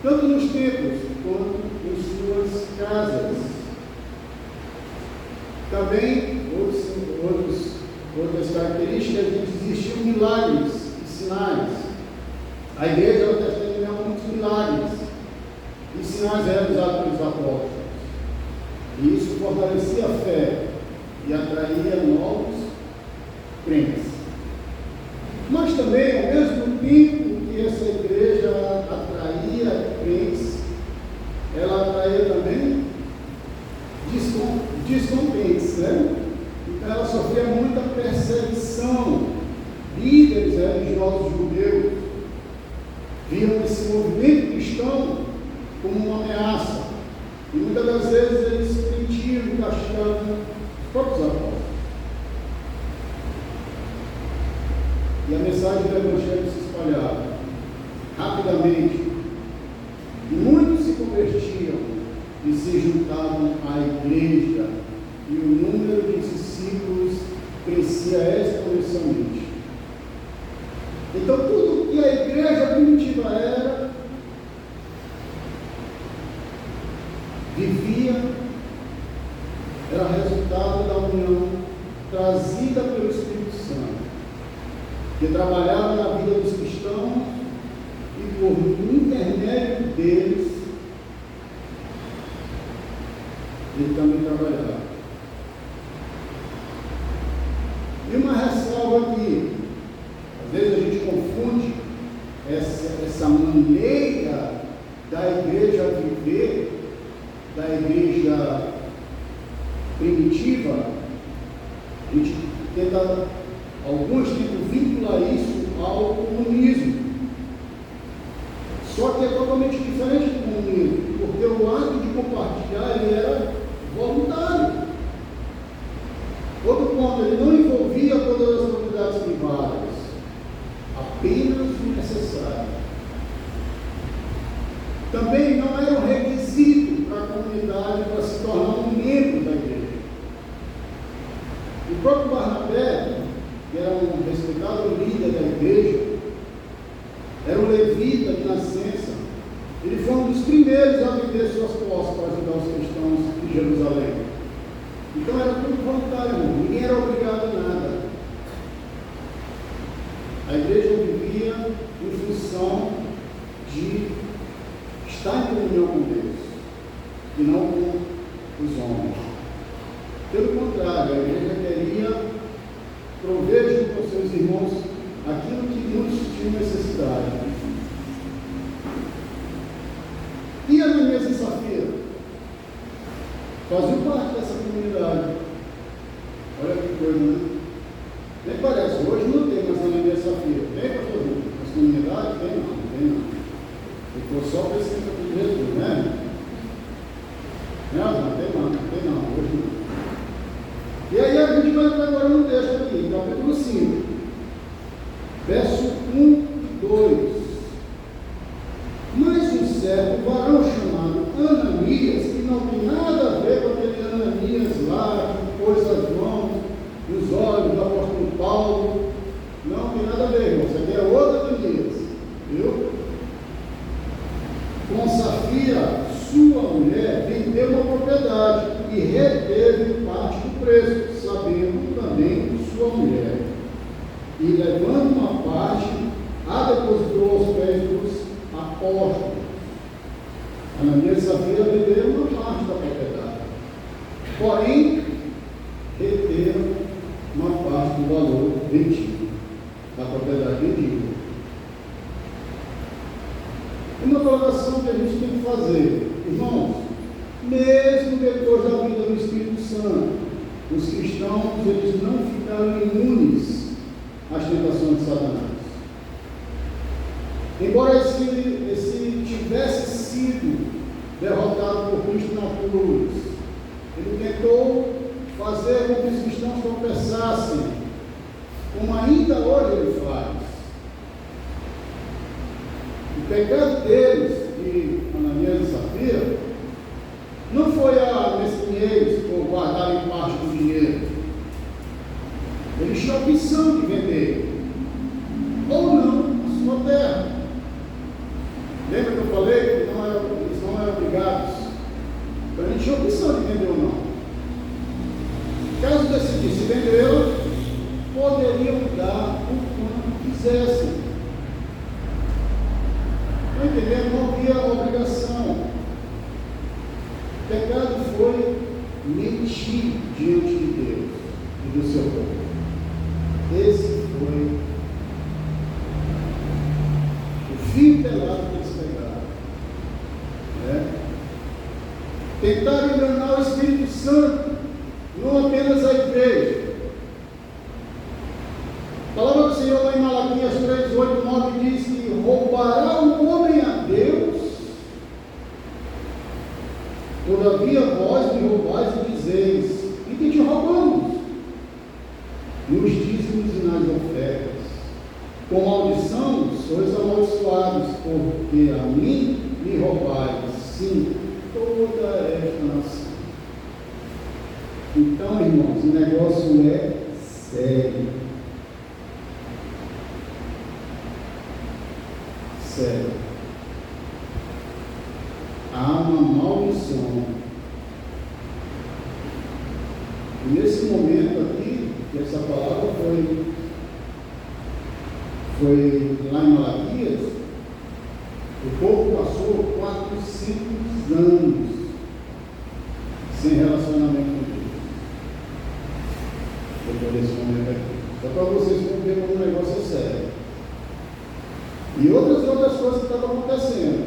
tanto nos templos quanto em suas casas. Também, outras características, existiam milagres e sinais. A igreja ela testemunhava muitos milagres e sinais realizados pelos apóstolos. E isso fortalecia a fé e atraía novos crentes. Mas também, ao mesmo tempo que essa igreja atraía crentes, ela atraía também descontentes, Então ela sofria muita perseguição. Líderes religiosos judeus viam esse movimento cristão como uma ameaça. E muitas das vezes eles prendiam e castigavam os próprios apóstolos. E a mensagem do Evangelho se espalhava rapidamente. E muitos se convertiam e se juntavam à igreja. E o número de discípulos crescia exponencialmente. Então, tudo que a igreja primitiva vivia, era resultado da união trazida pelo Espírito Santo, que trabalhava na vida dos cristãos e por intermédio deles, ele também trabalhava. E uma ressalva aqui, às vezes a gente confunde essa maneira da igreja viver, da igreja primitiva. A gente tenta, alguns tentam vincular isso ao comunismo. Só que é totalmente diferente do comunismo. comunidade para se tornar um membro da igreja. O próprio Barnabé, que era um respeitado líder da igreja, era um levita de nascença, ele foi um dos primeiros a vender suas posses para ajudar os cristãos de Jerusalém. Então era tudo voluntário, ninguém era obrigado a nada. A igreja vivia em função de estar em comunhão com Deus e não com os homens. Pelo contrário, a igreja queria prover junto aos seus irmãos aquilo que muitos tinham necessidade. E Ananias e Safira faziam parte dessa comunidade. Olha que coisa, né? Nem parece, hoje não tem mais Ananias e Safira. Tem para todo mundo. As comunidades tem não. Ficou só para esse tempo de Jesus, né? Não tem não, hoje não. E aí a gente vai entrar agora no texto aqui, capítulo 5, verso 1 e 2. Mas um certo varão chamado Ananias, que não tem nada a ver com aquele Ananias lá, que pôs as mãos nos olhos do apóstolo Paulo, não tem nada a ver, irmão, isso aqui é outro Ananias, viu? Com Safira, sua mulher, vendeu uma propriedade e reteve parte do preço, sabendo também sua mulher. E levando uma parte, a depositou aos pés dos apóstolos. Ananias e Safira venderam uma parte da propriedade, porém reteram uma parte do valor vendido, da propriedade vendida. Uma colocação que a gente tem que fazer, irmãos, mesmo depois da vinda do Espírito Santo, os cristãos eles não ficaram imunes às tentações de Satanás. Embora esse tivesse sido derrotado por Cristo na cruz, ele tentou fazer com que os cristãos tropeçassem, como ainda hoje ele faz. O pecado deles, de Ananias e Safira, não foi a mesquinhez por guardarem parte do dinheiro. Eles tinham a opção de vender, ou não, a sua terra. Lembra que eu falei que eles não eram obrigados? Então eles tinham a opção de vender ou não. Caso decidissem vendê-la, poderiam dar o quanto quisessem. Está entendendo? Não havia obrigação. O pecado foi mentir diante de Deus e do seu povo. Esse foi o fio pelado que eles pegaram. Tentaram enganar o Espírito Santo, não apenas a igreja. A palavra do Senhor lá em Malaquias 3, 8, 9 diz que roubará o homem a Deus. Todavia vós me roubais e dizeis, e que te roubamos? Nos dízimos e nas ofertas. Com maldição sois amaldiçoados, porque a mim me roubais, sim, toda esta nação. Então, irmãos, o negócio é sério. Sério. Há uma maldição. E nesse momento aqui, que essa palavra foi lá em Malaquias, o povo passou 400 anos sem relacionamento com Deus. Depois desse momento aqui. Só para vocês verem como o negócio é sério. E outras coisas que estavam acontecendo.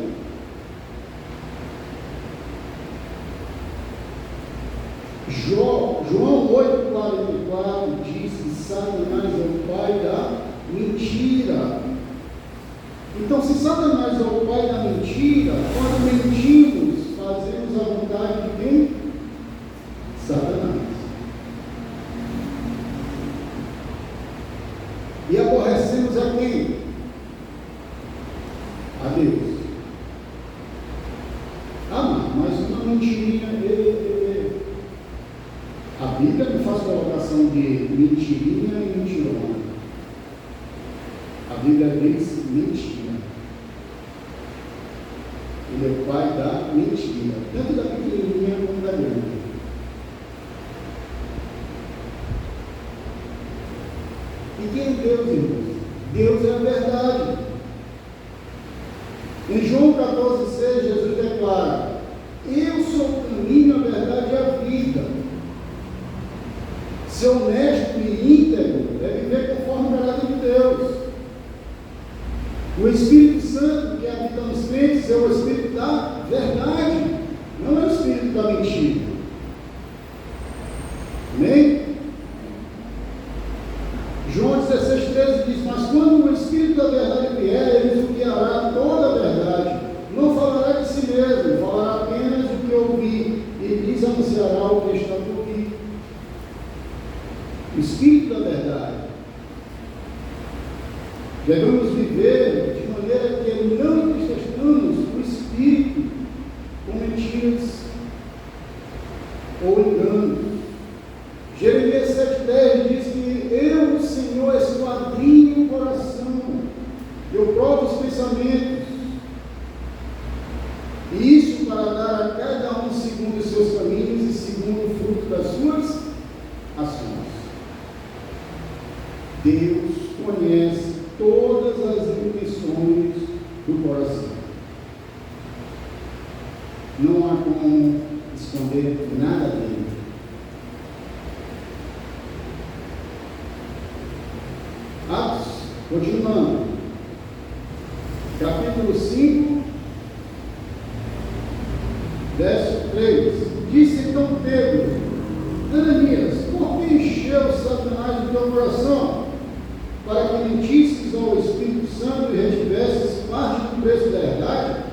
João 8,44 diz que Satanás é o pai da mentira. Então, se Satanás é o pai da mentira, nós mentimos, fazemos a vontade de quem? Satanás. E aborrecemos a quem? A Deus. Amar. mas uma mentirinha. A Bíblia não faz colocação de mentirinha e mentirona. A Bíblia diz mentira. Ele é o pai da mentira, tanto da pequenininha como da grande. E quem é Deus, irmãos? Deus é a verdade. Em João 14,6, Jesus declara: eu sou o caminho, a verdade e a vida. Ser honesto e íntegro é viver conforme a verdade de Deus. O Espírito Santo que habita nos crentes é o Espírito da verdade, não é o Espírito da mentira. Amém? João 16,13 diz: mas quando o Espírito da verdade vier, ele nos guiará toda a verdade. Não falará de si mesmo, falará apenas o que ouvi, e lhes anunciará o que está por vir. O Espírito da verdade. Devemos viver de maneira que não entristecemos o Espírito com mentiras ou enganos. Jeremias 7,10 diz que eu, o Senhor, esquadrinho o coração, eu provo os pensamentos, e isso para dar a cada um segundo os seus caminhos e segundo o fruto das suas ações. Deus conhece todas as intenções do coração. Não há como esconder nada dele. Atos, continuando, capítulo 5, verso 3, disse então Pedro: Ananias, por que encheu Satanás do teu coração, para que mentisses ao Espírito Santo e retivesses parte do preço da herdade,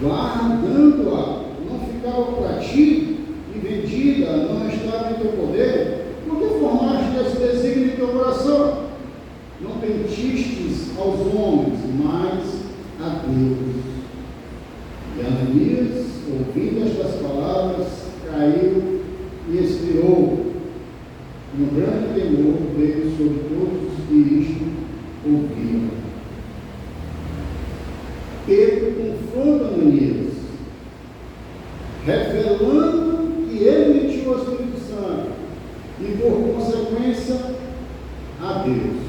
guardando-a, não ficava para ti, e vendida, não estava em teu poder? Por que formaste esse desígnio em teu coração? Não mentistes aos homens, mas a Deus. E Ananias, ouvindo estas palavras, caiu e expirou. Um grande temor veio sobre todos os que isto ouviam. Pedro confronta Ananias, revelando que ele mentiu ao Espírito Santo e, por consequência, a Deus.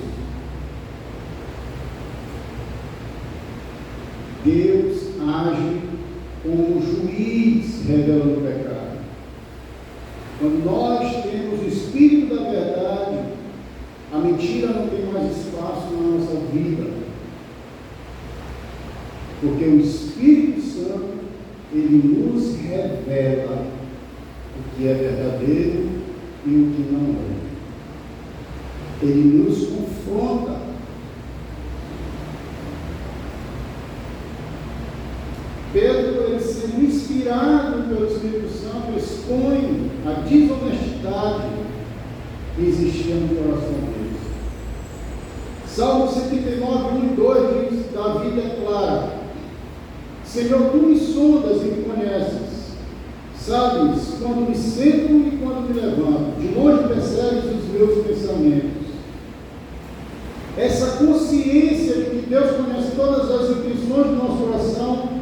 Deus age como juiz revelando o pecado. Quando nós temos o Espírito da verdade, a mentira não tem mais espaço na nossa vida. Porque o Espírito Santo, ele nos revela o que é verdadeiro e o que não é. Ele nos confronta. Pedro, ele sendo inspirado pelo Espírito Santo, expõe a desonestidade que existia no coração deles. Salmo 79, 1 e 2 diz: Davi declara: Senhor, tu me sondas e me conheces, sabes quando me sento e quando me levanto, de longe percebes os meus pensamentos. Essa consciência de que Deus conhece todas as intenções do nosso coração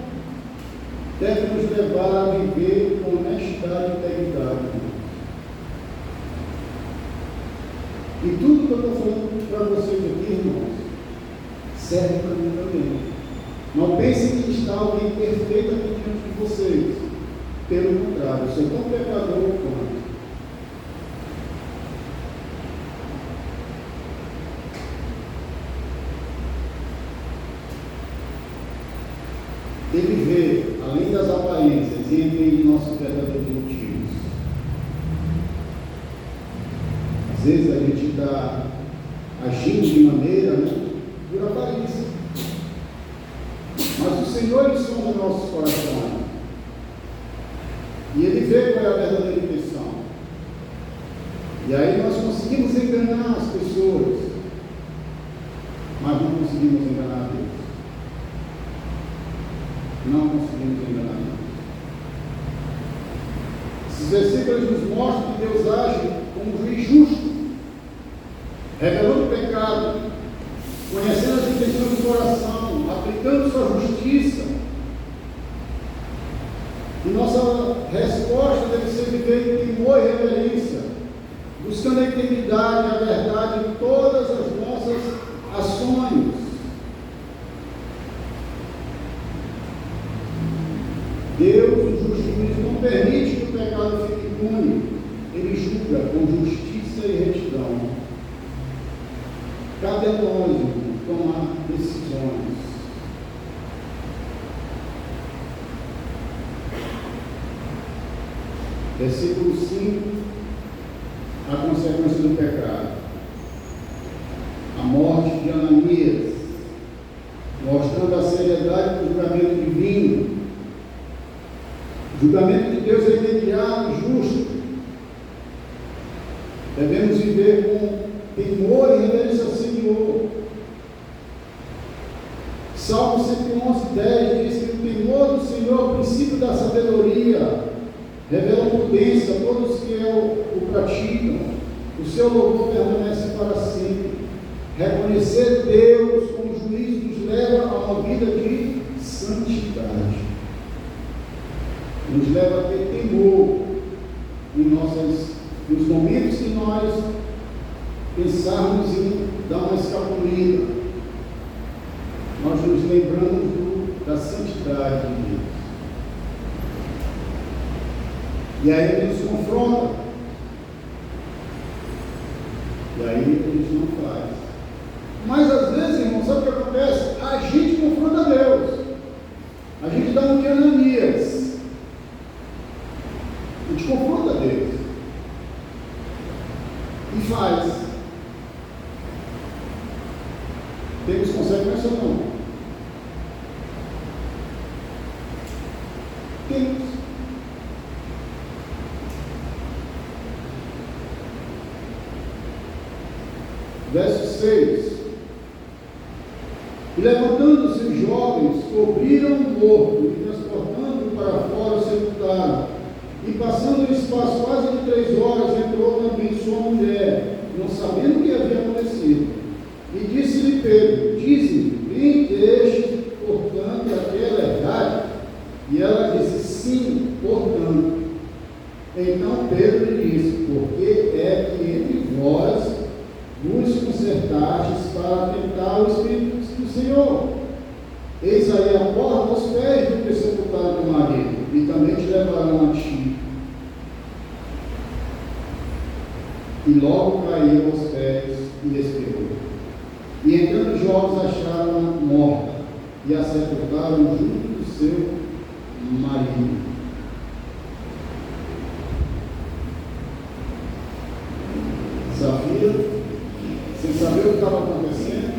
deve nos levar a viver com honestidade e integridade. E tudo que eu estou falando para vocês aqui, irmãos, serve para mim também. Não pensem que está alguém perfeito aqui diante de vocês. Pelo contrário, eu sou tão pecador quanto. Ele vê, além das aparências, e entende nossos verdadeiros motivos. Às vezes a gente está agindo de maneira, por aparência. Mas o Senhor, ele sonda nossos corações. E ele vê qual é a verdadeira intenção. E aí nós conseguimos enganar as pessoas, mas não conseguimos enganar a Deus. não conseguimos enganar. Esses versículos nos mostram que Deus age como juiz justo, revelando o pecado, conhecendo as intenções do coração, aplicando sua justiça. E nossa resposta deve ser viver em temor e reverência, buscando a integridade e a verdade em todas as nossas ações. Deus, o justo juiz, não permite que o pecado fique impune. Ele julga com justiça e retidão. Cabe a nós, irmão, tomar decisões. Versículo 5, a consequência do pecado. A morte de Ananias, mostrando a seriedade do julgamento divino. O julgamento de Deus é imediato e justo. Devemos viver com temor e reverência ao Senhor. Salmo 111:10 diz que o temor do Senhor é o princípio da sabedoria, revela prudência a todos que o praticam. O seu louvor permanece para sempre. Reconhecer Deus como juiz nos leva a uma vida de santidade. Nos leva a ter temor nos momentos que nós pensarmos em dar uma escapulida. Nós nos lembramos da santidade de Deus. E aí ele nos confronta. E aí a gente não faz. Mas às vezes, irmão, sabe o que acontece? A gente confronta Deus. A gente dá um de Ananias. A gente confronta Deus. E faz. Temos consequência ou não? Temos. Verso 6. E levantando-se os jovens, cobriram o morto e transportando-o para fora, sepultaram. E passando o espaço quase de 3 horas, entrou também sua mulher, não sabendo o que havia acontecido. E disse-lhe Pedro: dize-me, bem deixe, portanto, aquela verdade? E ela disse: sim, portanto. Então Pedro lhe disse: porque é que entre vós vos consertastes para tentar o Espírito do Senhor? Eis aí a porta aos pés do que sepultaram teu marido, e também te levarão a ti. E logo caiu aos pés e expirou. E entrando os jovens acharam-na morta, e a sepultaram junto do seu marido. Safira, sem saber o que estava acontecendo,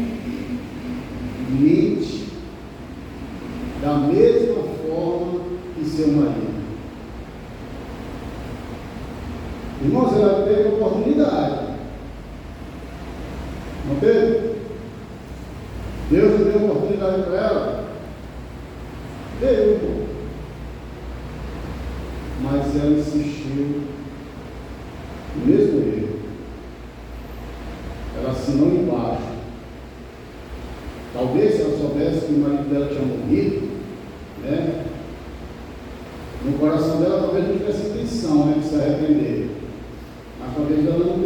mente da mesma forma que seu marido. Irmãos, ela teve oportunidade. Não teve? Deus deu oportunidade para ela? Deu, irmão. Mas ela insistiu no mesmo erro. Ela assinou embaixo. Talvez se ela soubesse que o marido dela tinha morrido, né? No coração dela talvez não tivesse intenção, né, de se arrepender. Mas talvez ela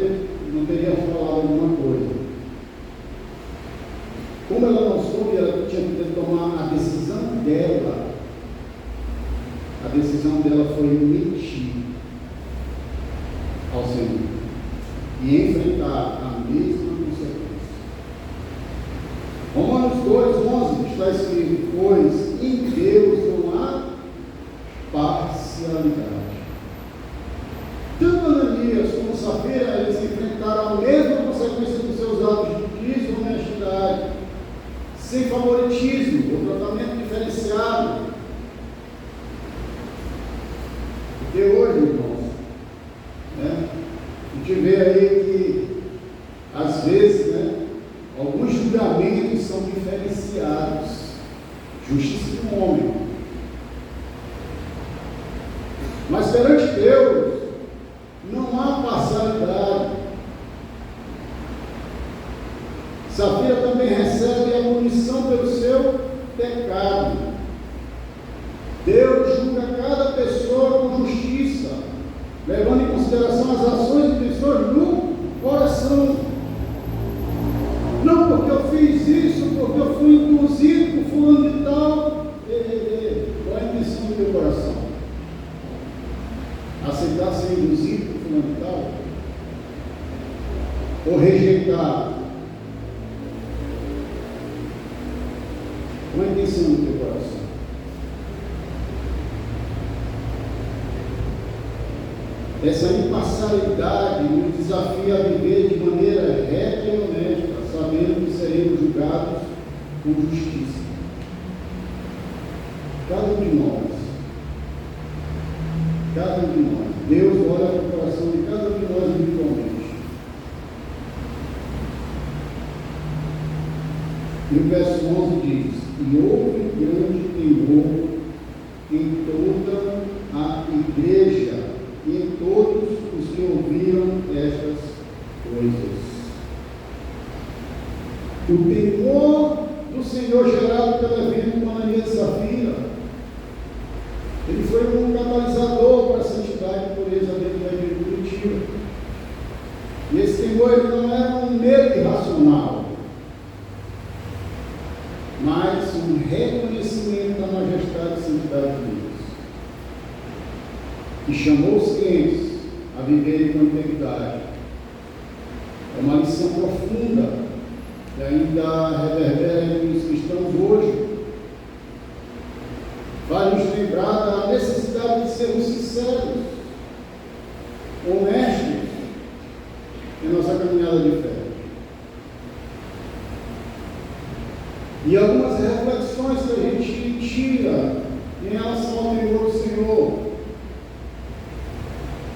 não teria falado alguma coisa. Como ela não soube, ela tinha que tomar a decisão dela. A decisão dela foi mentir ao Senhor e enfrentar a mesma consequência. Romanos 2:11 está escrito: pois em Deus não há parcialidade. Tanto Ananias como Safira, eles enfrentaram a mesma consequência dos seus atos de justiça e honestidade, sem favoritismo ou tratamento diferenciado. Porque hoje, irmãos, né, a gente vê aí que, às vezes, né, alguns julgamentos são diferenciados. Justiça do homem, Mas perante Deus, não há parcialidade. Safira também recebe a punição pelo seu pecado. Deus julga cada pessoa com justiça, levando em consideração as ações e pessoas no coração. Não porque eu fiz isso, porque eu fui induzido por fulano de tal. Qual é a intenção do teu coração? Aceitar ser induzido por fulano de tal? Ou rejeitar? Qual é a intenção do teu coração? Essa imparcialidade nos desafia a viver de maneira reta e honesta, sabendo que seremos julgados com justiça. Cada um de nós, Deus olha para o coração de cada um de nós individualmente. E o verso 11 diz: e houve grande temor em toda a igreja e em todos os que ouviram estas coisas. O temor do Senhor gerado pelo evento com Ananias e Safira, ele foi um catalisador para a santidade e pureza dentro da igreja de Curitiba. E esse temor ele não era um medo irracional, mas um reconhecimento da majestade e santidade de Deus, que chamou os crentes a viverem com integridade. É uma lição profunda que ainda reverbera entre os cristãos hoje. Vai nos lembrar da necessidade de sermos sinceros, honestos em nossa caminhada de fé. E algumas reflexões que a gente tira em relação ao temor do Senhor.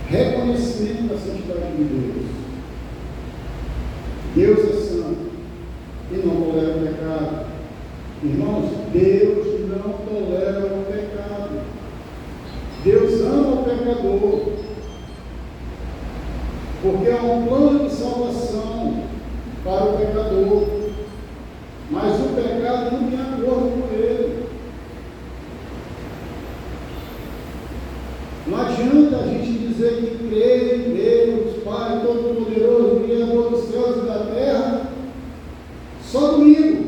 Reconhecimento da santidade de Deus. Deus é santo e não tolera o pecado. Irmãos, Deus não tolera o pecado. Deus ama o pecador, porque há um plano de salvação para o pecador, mas o pecado não tem acordo com ele. Não adianta a gente dizer que crê em Deus, Pai Todo-Poderoso, Criador dos céus e da terra, só domingo.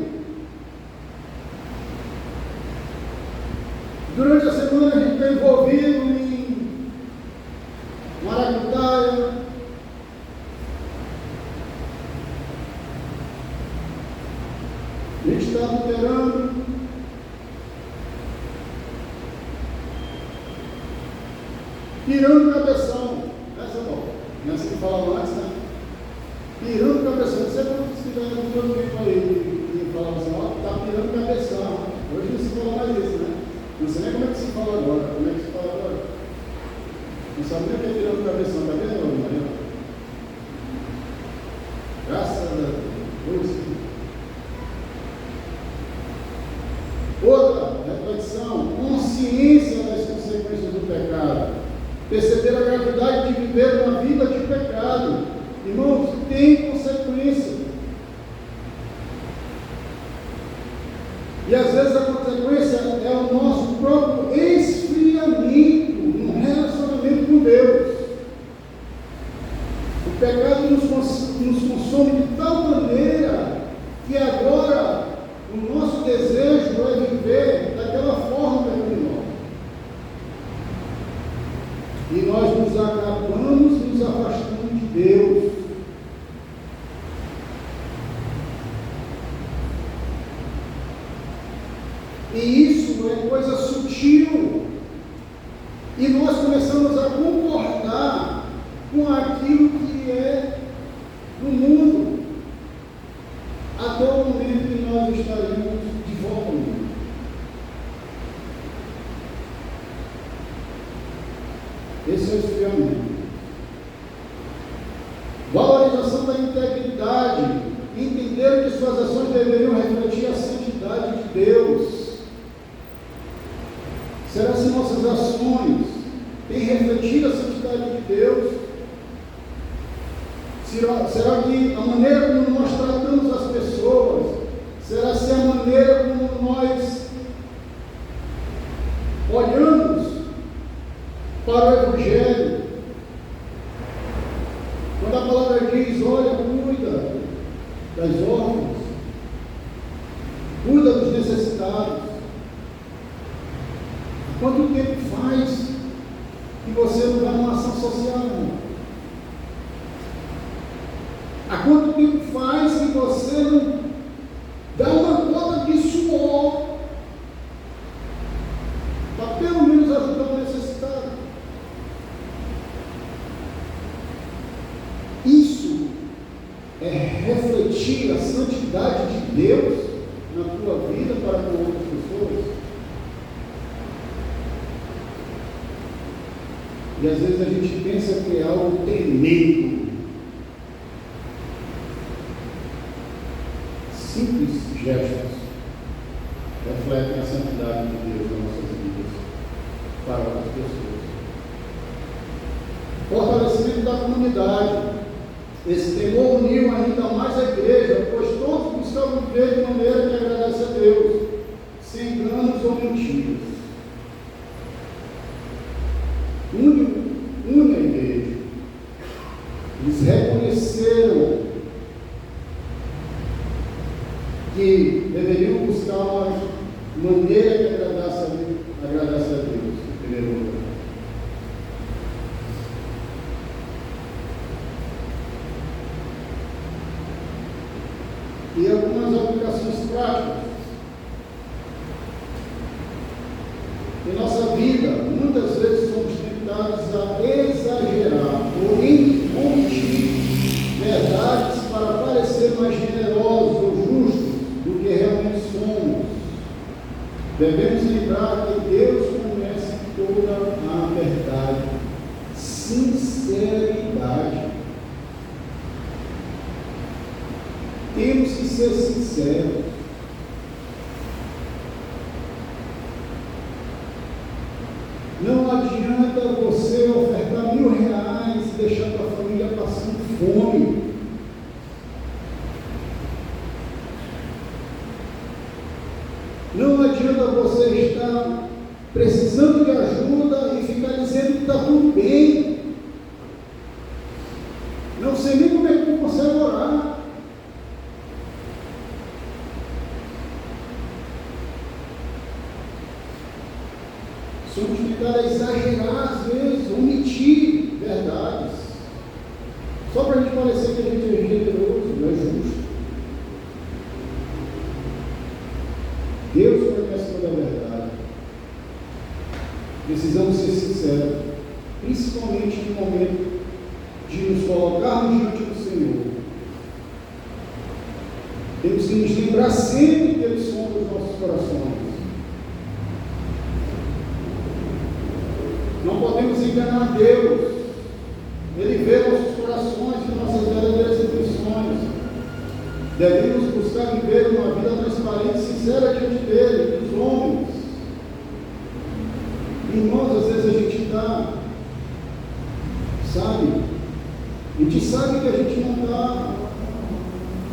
Durante a semana a gente está envolvido em maracutaia, a gente está adulterando, pirando o cabeção. Essa é boa. Não é assim que falava antes, né? Pirando o cabeção. Você não precisa de todo mundo que falava assim, ó, está pirando o cabeção. Hoje não se fala mais isso, né? Não sei nem como é que se fala agora. Como é que se fala agora? Não sabe nem o que é pirando o cabeção, tá vendo, Maria? Graças a Deus. Outra reflexão, consciência das consequências do pecado. Perceber a gravidade de viver uma vida de pecado. Irmãos, tem consequência. E às vezes a consequência é o nosso próprio esfriamento no relacionamento com Deus. O pecado nos consome de tal maneira que agora o nosso desejo é viver daquela forma pecaminosa. E nós nos acabamos nos afastando de Deus. E isso é coisa sutil. E nós começamos a concordar com aquilo que é no mundo, até o momento que nós estaremos de volta ao mundo. Esse é o esfriamento. Valorização da integridade, entender que suas ações deveriam refletir a santidade de Deus. Será se nossas ações tem refletido a santidade de Deus? Será que a maneira como nós tratamos as pessoas, será se a maneira como nós olhamos para o Evangelho? Quando a palavra diz, olha, cuida das órfãs, cuida dos necessitados. Há quanto tempo faz que você não dá uma ação social, irmão? Há quanto tempo faz que você não dá uma gota de suor para pelo menos ajudar o necessitado? Isso é refletir a santidade de Deus na tua vida para com outras pessoas? E às vezes a gente pensa que é algo tremendo. Simples gestos refletem a santidade de Deus nas nossas vidas para outras pessoas. Fortalecimento da comunidade. Esse temor uniu ainda mais a igreja, pois todos buscavam viver de maneira que agradece a Deus, sem enganos ou mentiras. Une a igreja. Eles reconheceram que deveriam buscar uma maneira que agradasse a Deus, em primeiro lugar. E algumas aplicações práticas. Em nossa vida, muitas vezes somos tentados a exagerar ou omitir verdades para parecer mais generosos ou justos do que realmente somos. Devemos lembrar que Deus conhece toda a verdade. Sinceridade. Temos que ser sinceros. Não adianta você ofertar R$1.000 e deixar tua família passando fome. Não adianta você estar precisando de ajuda e ficar dizendo que está tudo bem. Não sei nem como é que tu consegue orar. Somos tentados a exagerar às vezes, omitir verdades, só para a gente parecer que a gente é generoso, não é justo. Deus conhece toda a verdade. Precisamos ser sinceros, principalmente no momento de nos colocarmos diante do Senhor. Temos que nos lembrar sempre que Ele sonda os nossos corações. Não podemos enganar Deus. Ele vê nossos corações e nossas verdadeiras intenções. Devemos buscar viver uma vida transparente e sincera diante dele, dos homens. Irmãos, às vezes a gente está, sabe? A gente sabe que a gente não está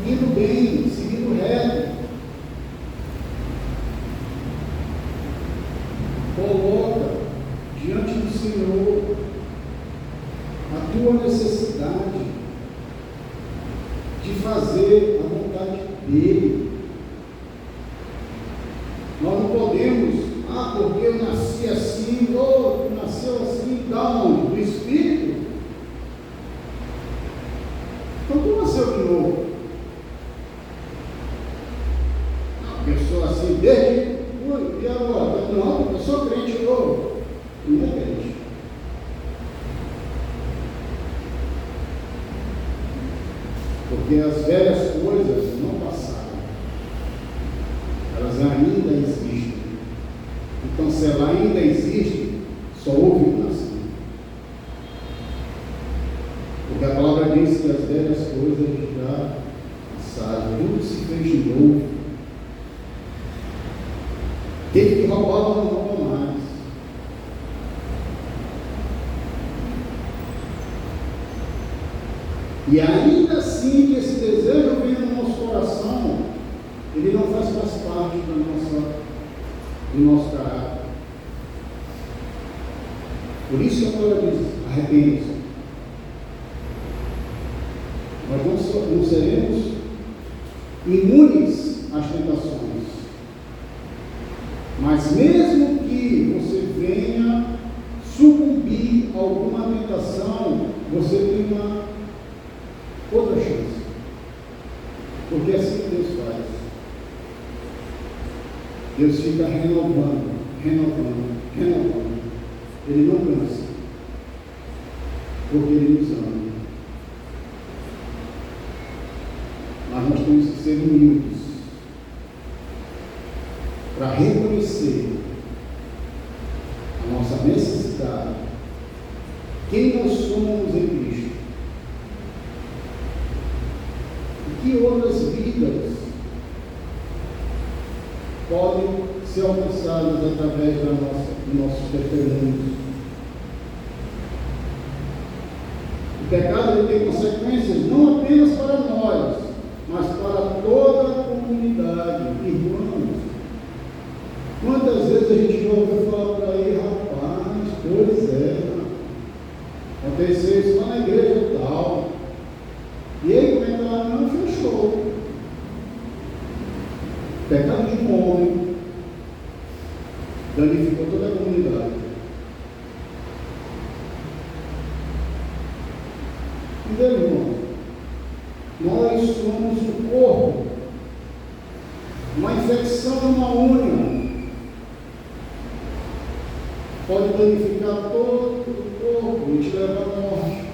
indo bem, seguindo reto. Coloca diante do Senhor a tua necessidade de fazer a vontade dele. Nós não podemos, porque eu nasci assim, ou nasceu assim, da onde? Do Espírito? Então tu nasceu de novo. Não, eu sou assim desde. E agora? Não, eu sou crente novo. Não é crente. Porque as velhas coisas não passaram, elas ainda existem. Então, se ela ainda existe, só houve um nascimento. Porque a palavra diz que as velhas coisas já passaram, tudo se fez novo. Aquele que roubava não rouba mais. E ainda assim que esse desejo venha no nosso coração, ele não faz mais parte do nosso caráter. Por isso que a palavra diz, arrepende-se. Nós não seremos imunes às tentações. Mas mesmo que você venha sucumbir a alguma tentação, você tem uma outra chance. Porque é assim que Deus faz. Deus fica renovando. Ele não cansa. Porque Ele nos ama. Mas nós temos que ser humildes para reconhecer a nossa necessidade, quem nós somos em Cristo, e que outras vidas podem ser alcançadas através dos nossos testemunhos. O pecado ele tem consequências não apenas para nós, mas para toda a comunidade. Irmãos, quantas vezes a gente já ouviu falar por aí, rapaz, pois é, aconteceu isso lá na igreja tal, e aí como é que ela não fechou? Pecado de um homem danificou toda a comunidade. Entendeu, irmão? Nós somos o corpo. Uma infecção numa unha pode danificar todo o corpo e te levar à morte.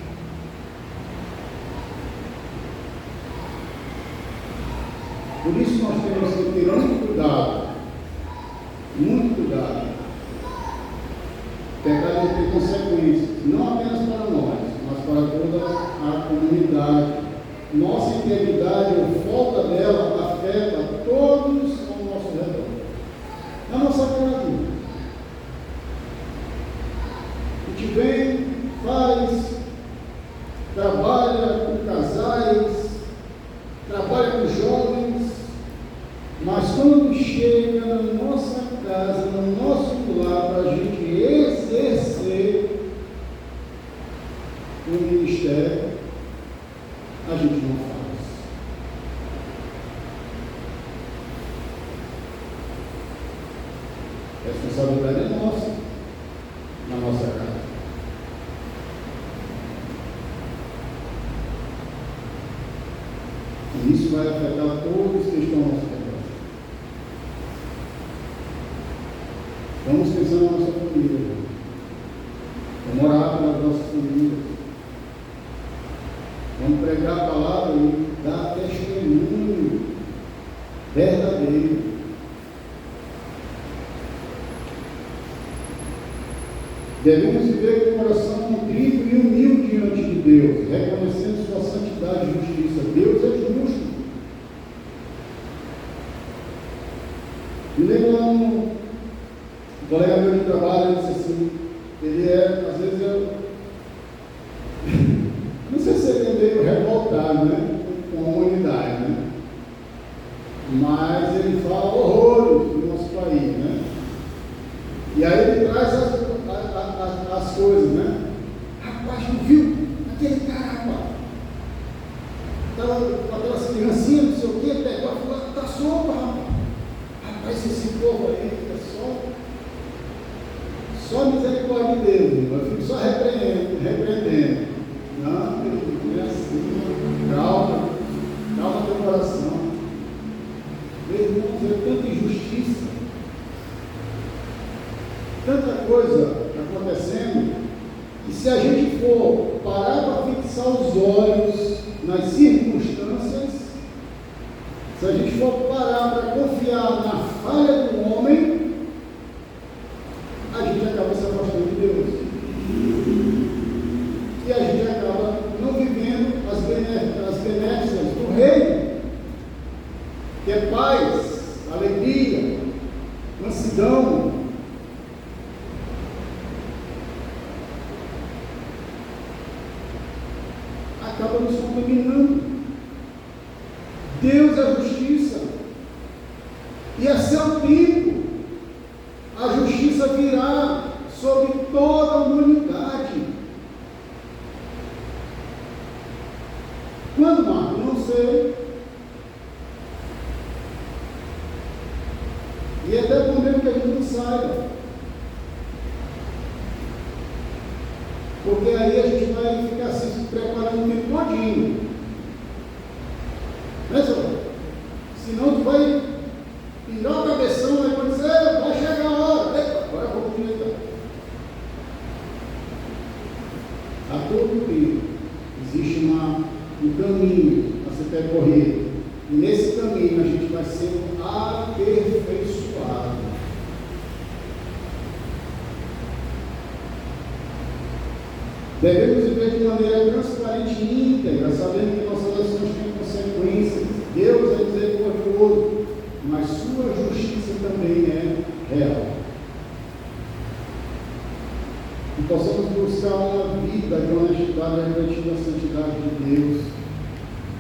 Por isso nós temos que ter muito cuidado. Muito cuidado. O pecado tem consequências, não apenas para nós, mas para toda a comunidade. Nossa integridade ou falta dela afeta todos ao nosso redor. A nossa casa. A gente vem, faz, trabalha com casais, trabalha com jovens, mas quando chega na nossa casa, no nosso lar, para a gente exercer o ministério, a gente não faz. A responsabilidade é nossa, na nossa casa. E isso vai afetar todos que estão ao nosso redor. Vamos pensar na nossa família. Vamos orar pelas nossas famílias. Vamos pregar a palavra e dar testemunho verdadeiro. Devemos viver com o coração contrito e humilde diante de Deus, reconhecendo sua santidade e justiça. Deus é justo. Me lembro lá um colega meu de trabalho, ele disse assim, às vezes não sei se ele é meio revoltado, né, com a humanidade, né? Mas ele fala horrores do nosso país, né? E aí ele traz as coisas, né? Rapaz, não viu? Aquele cara, rapaz, estava com aquelas criancinhas, não sei o quê, pegou e falou, está solto, rapaz. Rapaz, esse povo aí fica só misericórdia de Deus, irmão. Eu fico só repreendendo. Não, não é assim. Calma teu coração. Meu irmão, é tanta injustiça, tanta coisa acontecendo, que se a gente for parar para fixar os olhos nas circunstâncias, se a gente for parar para confiar na falha do homem, a gente acaba se afastando de Deus. E a gente acaba não vivendo as benéficas do reino, que é paz, alegria, mansidão. Acaba nos contaminando. Deus é justiça. E a seu tempo, a justiça virá sobre toda a humanidade. Quando, Marco? Não sei. E é até bom mesmo que a gente não saiba. Porque aí a gente vai ficar assim, se preparando o tempo todinho. Né, senhor? Senão tu vai virar o cabeção, vai dizer, vai chegar a hora. Epa, agora eu vou comentar. A todo tempo existe um caminho a ser percorrido. E nesse caminho a gente vai ser aperfeiçoado. Devemos viver de maneira transparente e íntegra, sabendo que nossas ações têm consequências. Deus é misericordioso, mas sua justiça também é real. E possamos buscar uma vida de honestidade refletindo a santidade de Deus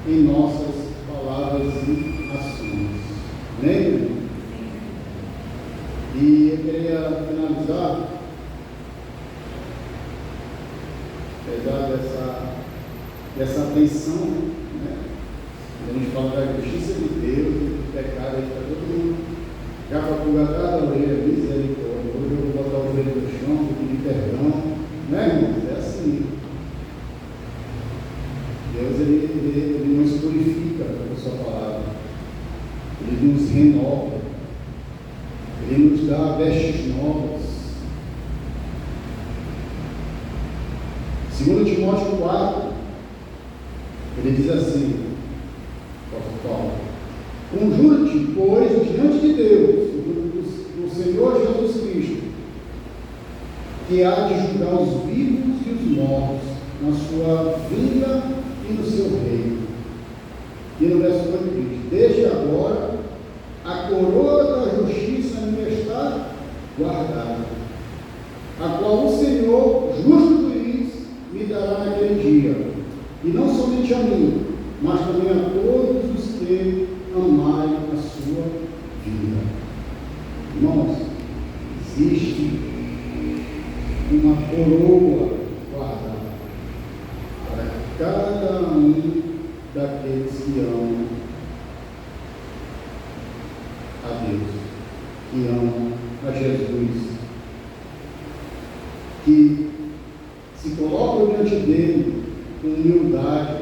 em nossas palavras e ações. Amém? E eu queria finalizar, apesar dessa atenção, né? A gente fala da justiça de Deus, do pecado, aí está todo mundo já para pulgar atrás da orelha, misericórdia. Hoje eu vou botar a orelha no chão, vou pedir perdão, né, irmãos? É assim. Deus, ele nos purifica com a sua palavra, ele nos renova, ele nos dá vestes novas. 2 Timóteo 4, ele diz assim, Paulo: conjura-te, pois, diante de Deus, do Senhor Jesus Cristo, que há de julgar os vivos e os mortos na sua vinda e no seu reino. E no verso 8 diz: desde agora a coroa da justiça me está guardada, a qual o Senhor, justo juiz, me dará naquele dia, e não somente a mim, mas também a todos os que amarem a sua vida. Irmãos, existe uma coroa guardada para cada um daqueles que amam a Deus, que amam a Jesus, que se colocam diante dele com humildade,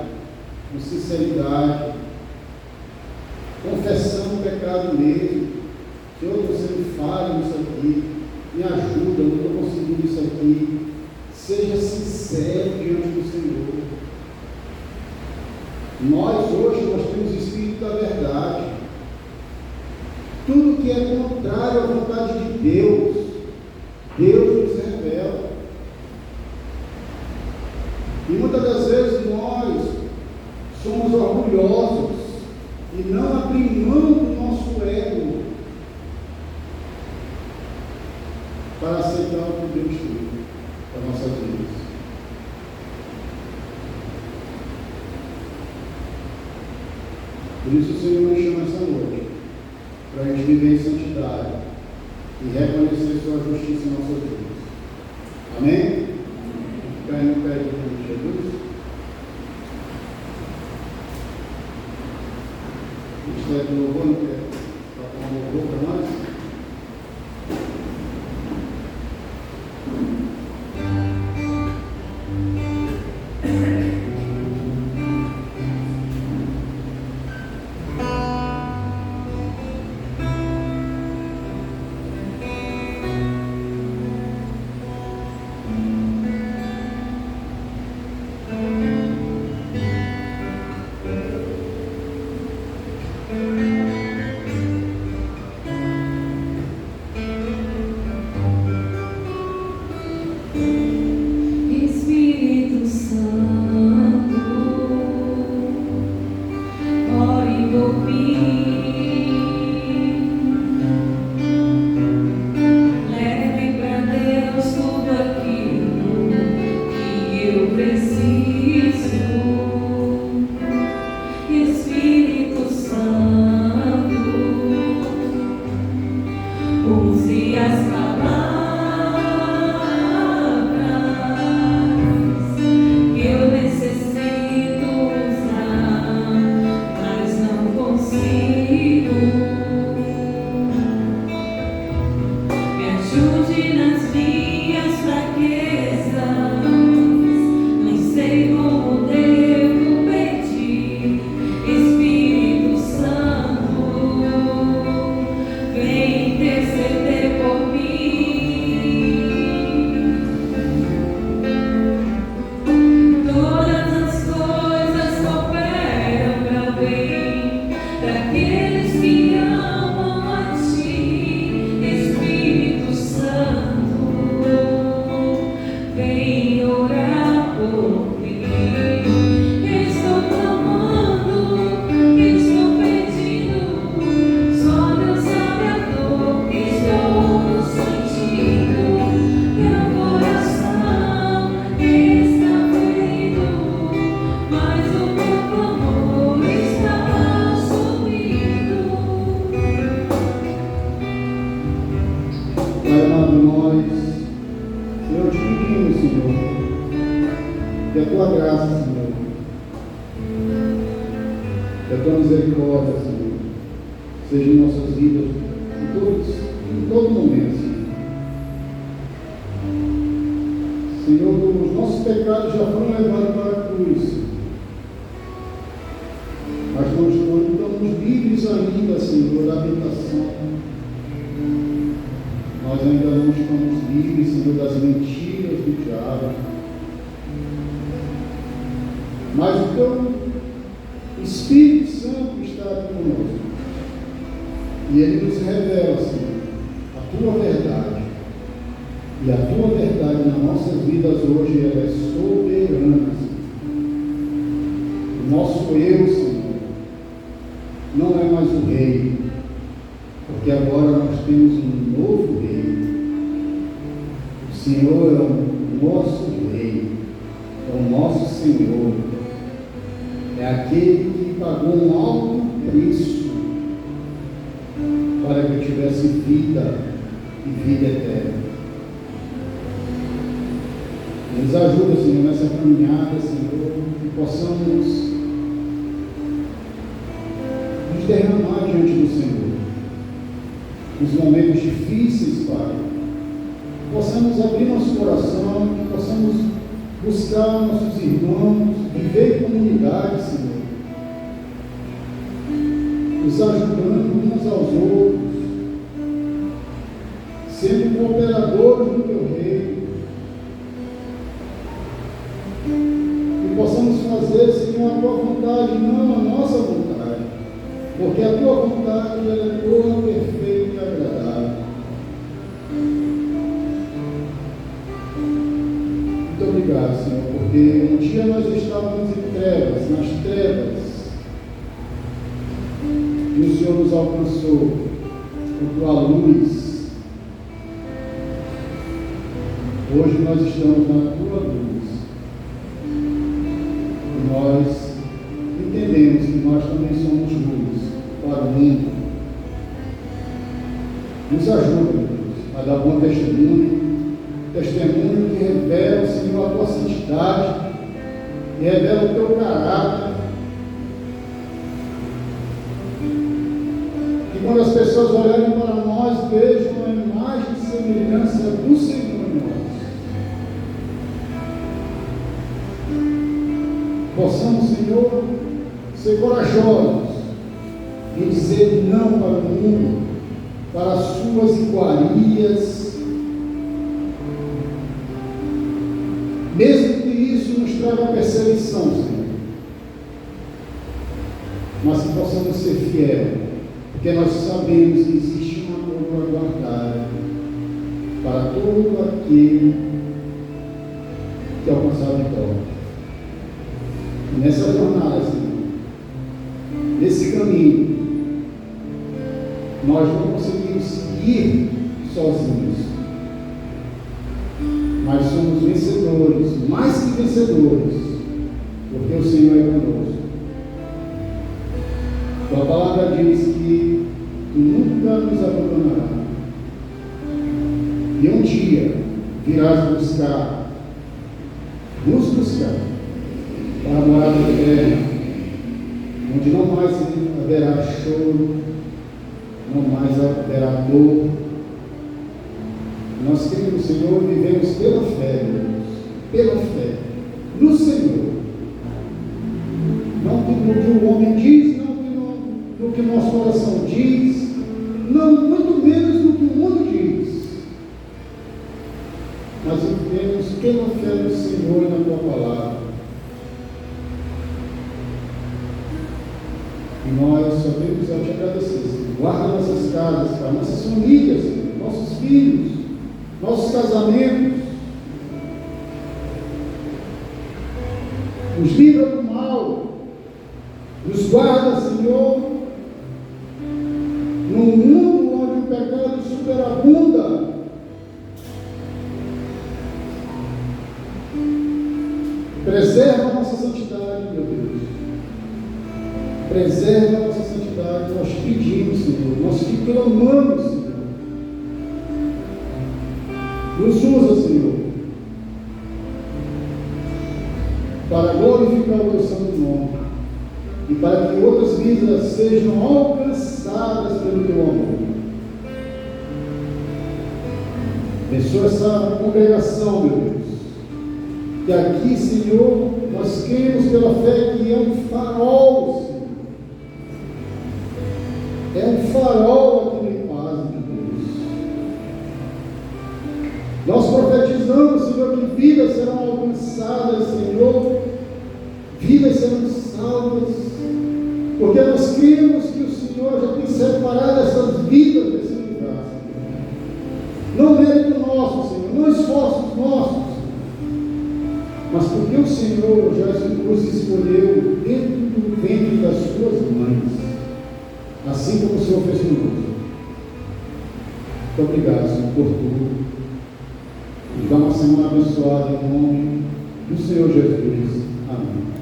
com sinceridade, confessando o pecado mesmo. Senhor, você me fale nisso aqui, me ajuda, eu não estou conseguindo isso aqui. Seja sincero diante do Senhor. Nós temos o Espírito da verdade. Tudo que é contrário à vontade de Deus, Deus nos revela. E muitas das vezes nós somos orgulhosos e não abrimos mão do nosso ego para aceitar o que Deus tem para nossas vidas. Por isso o Senhor nos chama essa noite, para a gente viver em santidade e reconhecer sua justiça em nossas vidas. Amém? Ficar em pé de Jesus. Ministério do Louvor, não quer tocar um louvor para nós? nós te pedimos, Senhor, que a tua graça, Senhor, que a tua misericórdia, Senhor, seja em nossas vidas, em todo momento, Senhor. Senhor, os nossos pecados já foram levados para a cruz, mas nós não estamos livres ainda, Senhor, da tentação. Nós ainda não estamos livres, Senhor, das mentiras do diabo. Mas o teu Espírito Santo está aqui conosco. E ele nos revela, Senhor, a tua verdade. E a tua verdade nas nossas vidas hoje, ela é soberana, Senhor. O nosso eu, Senhor, não é mais o rei, porque agora nós temos um novo rei. O Senhor é o nosso rei, é o nosso Senhor, é aquele que pagou um alto preço para que eu tivesse vida e vida eterna. Nos ajuda, Senhor, nessa caminhada, Senhor, que possamos nos derramar diante do Senhor. Nos momentos difíceis, Pai, possamos abrir nosso coração, que possamos buscar nossos irmãos, viver em comunidade, Senhor, nos ajudando uns aos outros, sendo cooperadores do teu reino, e possamos fazer, Senhor, a tua vontade, não a nossa vontade, porque a tua vontade ela é boa, perfeita e agradável. Muito obrigado, Senhor, porque um dia nós estávamos em trevas, nas trevas, e o Senhor nos alcançou com tua luz. Hoje nós estamos na tua luz. E nós entendemos que nós também somos luz para o mundo. Nos ajuda, Deus, a dar bom testemunho que revela, Senhor, a tua santidade, que revela o teu caráter. Que quando as pessoas olharem para nós, vejam a imagem e semelhança do Senhor em nós. Possamos, Senhor, ser corajosos em dizer não para o mundo, para as suas iguarias, mesmo que isso nos traga perseguição, Senhor, mas que possamos ser fiéis, porque nós sabemos que existe uma coroa guardada para todo aquele que alcançar a vitória. E nessa jornada, Senhor, nesse caminho, nós não conseguimos seguir sozinhos, mas somos vencedores, mais que vencedores, porque o Senhor é conosco. Tua palavra diz que tu nunca nos abandonará. E um dia virás nos buscar para a morada eterna, onde não mais haverá choro, não mais haverá dor. Nós queremos, Senhor, vivemos pela fé, pela fé no Senhor. Não no que o homem diz, não no que o nosso coração diz, não muito menos no que o mundo diz. Mas vivemos pela fé no Senhor e na tua palavra. E nós só temos a te agradecer, Senhor. Guarda nossas casas, Pai, nossas famílias, Senhor, nossos filhos, nossos casamentos. Nos livra do mal. Nos guarda, Senhor, num mundo onde o pecado superabunda. Preserva a nossa santidade, meu Deus. Preserva a nossa santidade. Nós pedimos, Senhor. Nós te clamamos, Senhor. Nos usa, Senhor, para glorificar o teu santo nome e para que outras vidas sejam alcançadas pelo teu amor. Abençoa essa congregação, meu Deus, que aqui, Senhor, nós cremos pela fé que é um farol, Senhor. É um farol aqui no Paz, meu Deus. Nós profetizamos, Senhor, que vidas serão alcançadas, Senhor, vidas serão salvas, porque nós cremos que o Senhor já tem separado essas vidas desse lugar, Senhor. Não mérito nosso, Senhor, não esforços nossos, mas porque o Senhor já nos escolheu dentro do ventre das suas mães, assim como o Senhor fez conosco. Muito obrigado, Senhor, por tudo. Nos dá uma semana abençoada em nome do Senhor Jesus. Amém.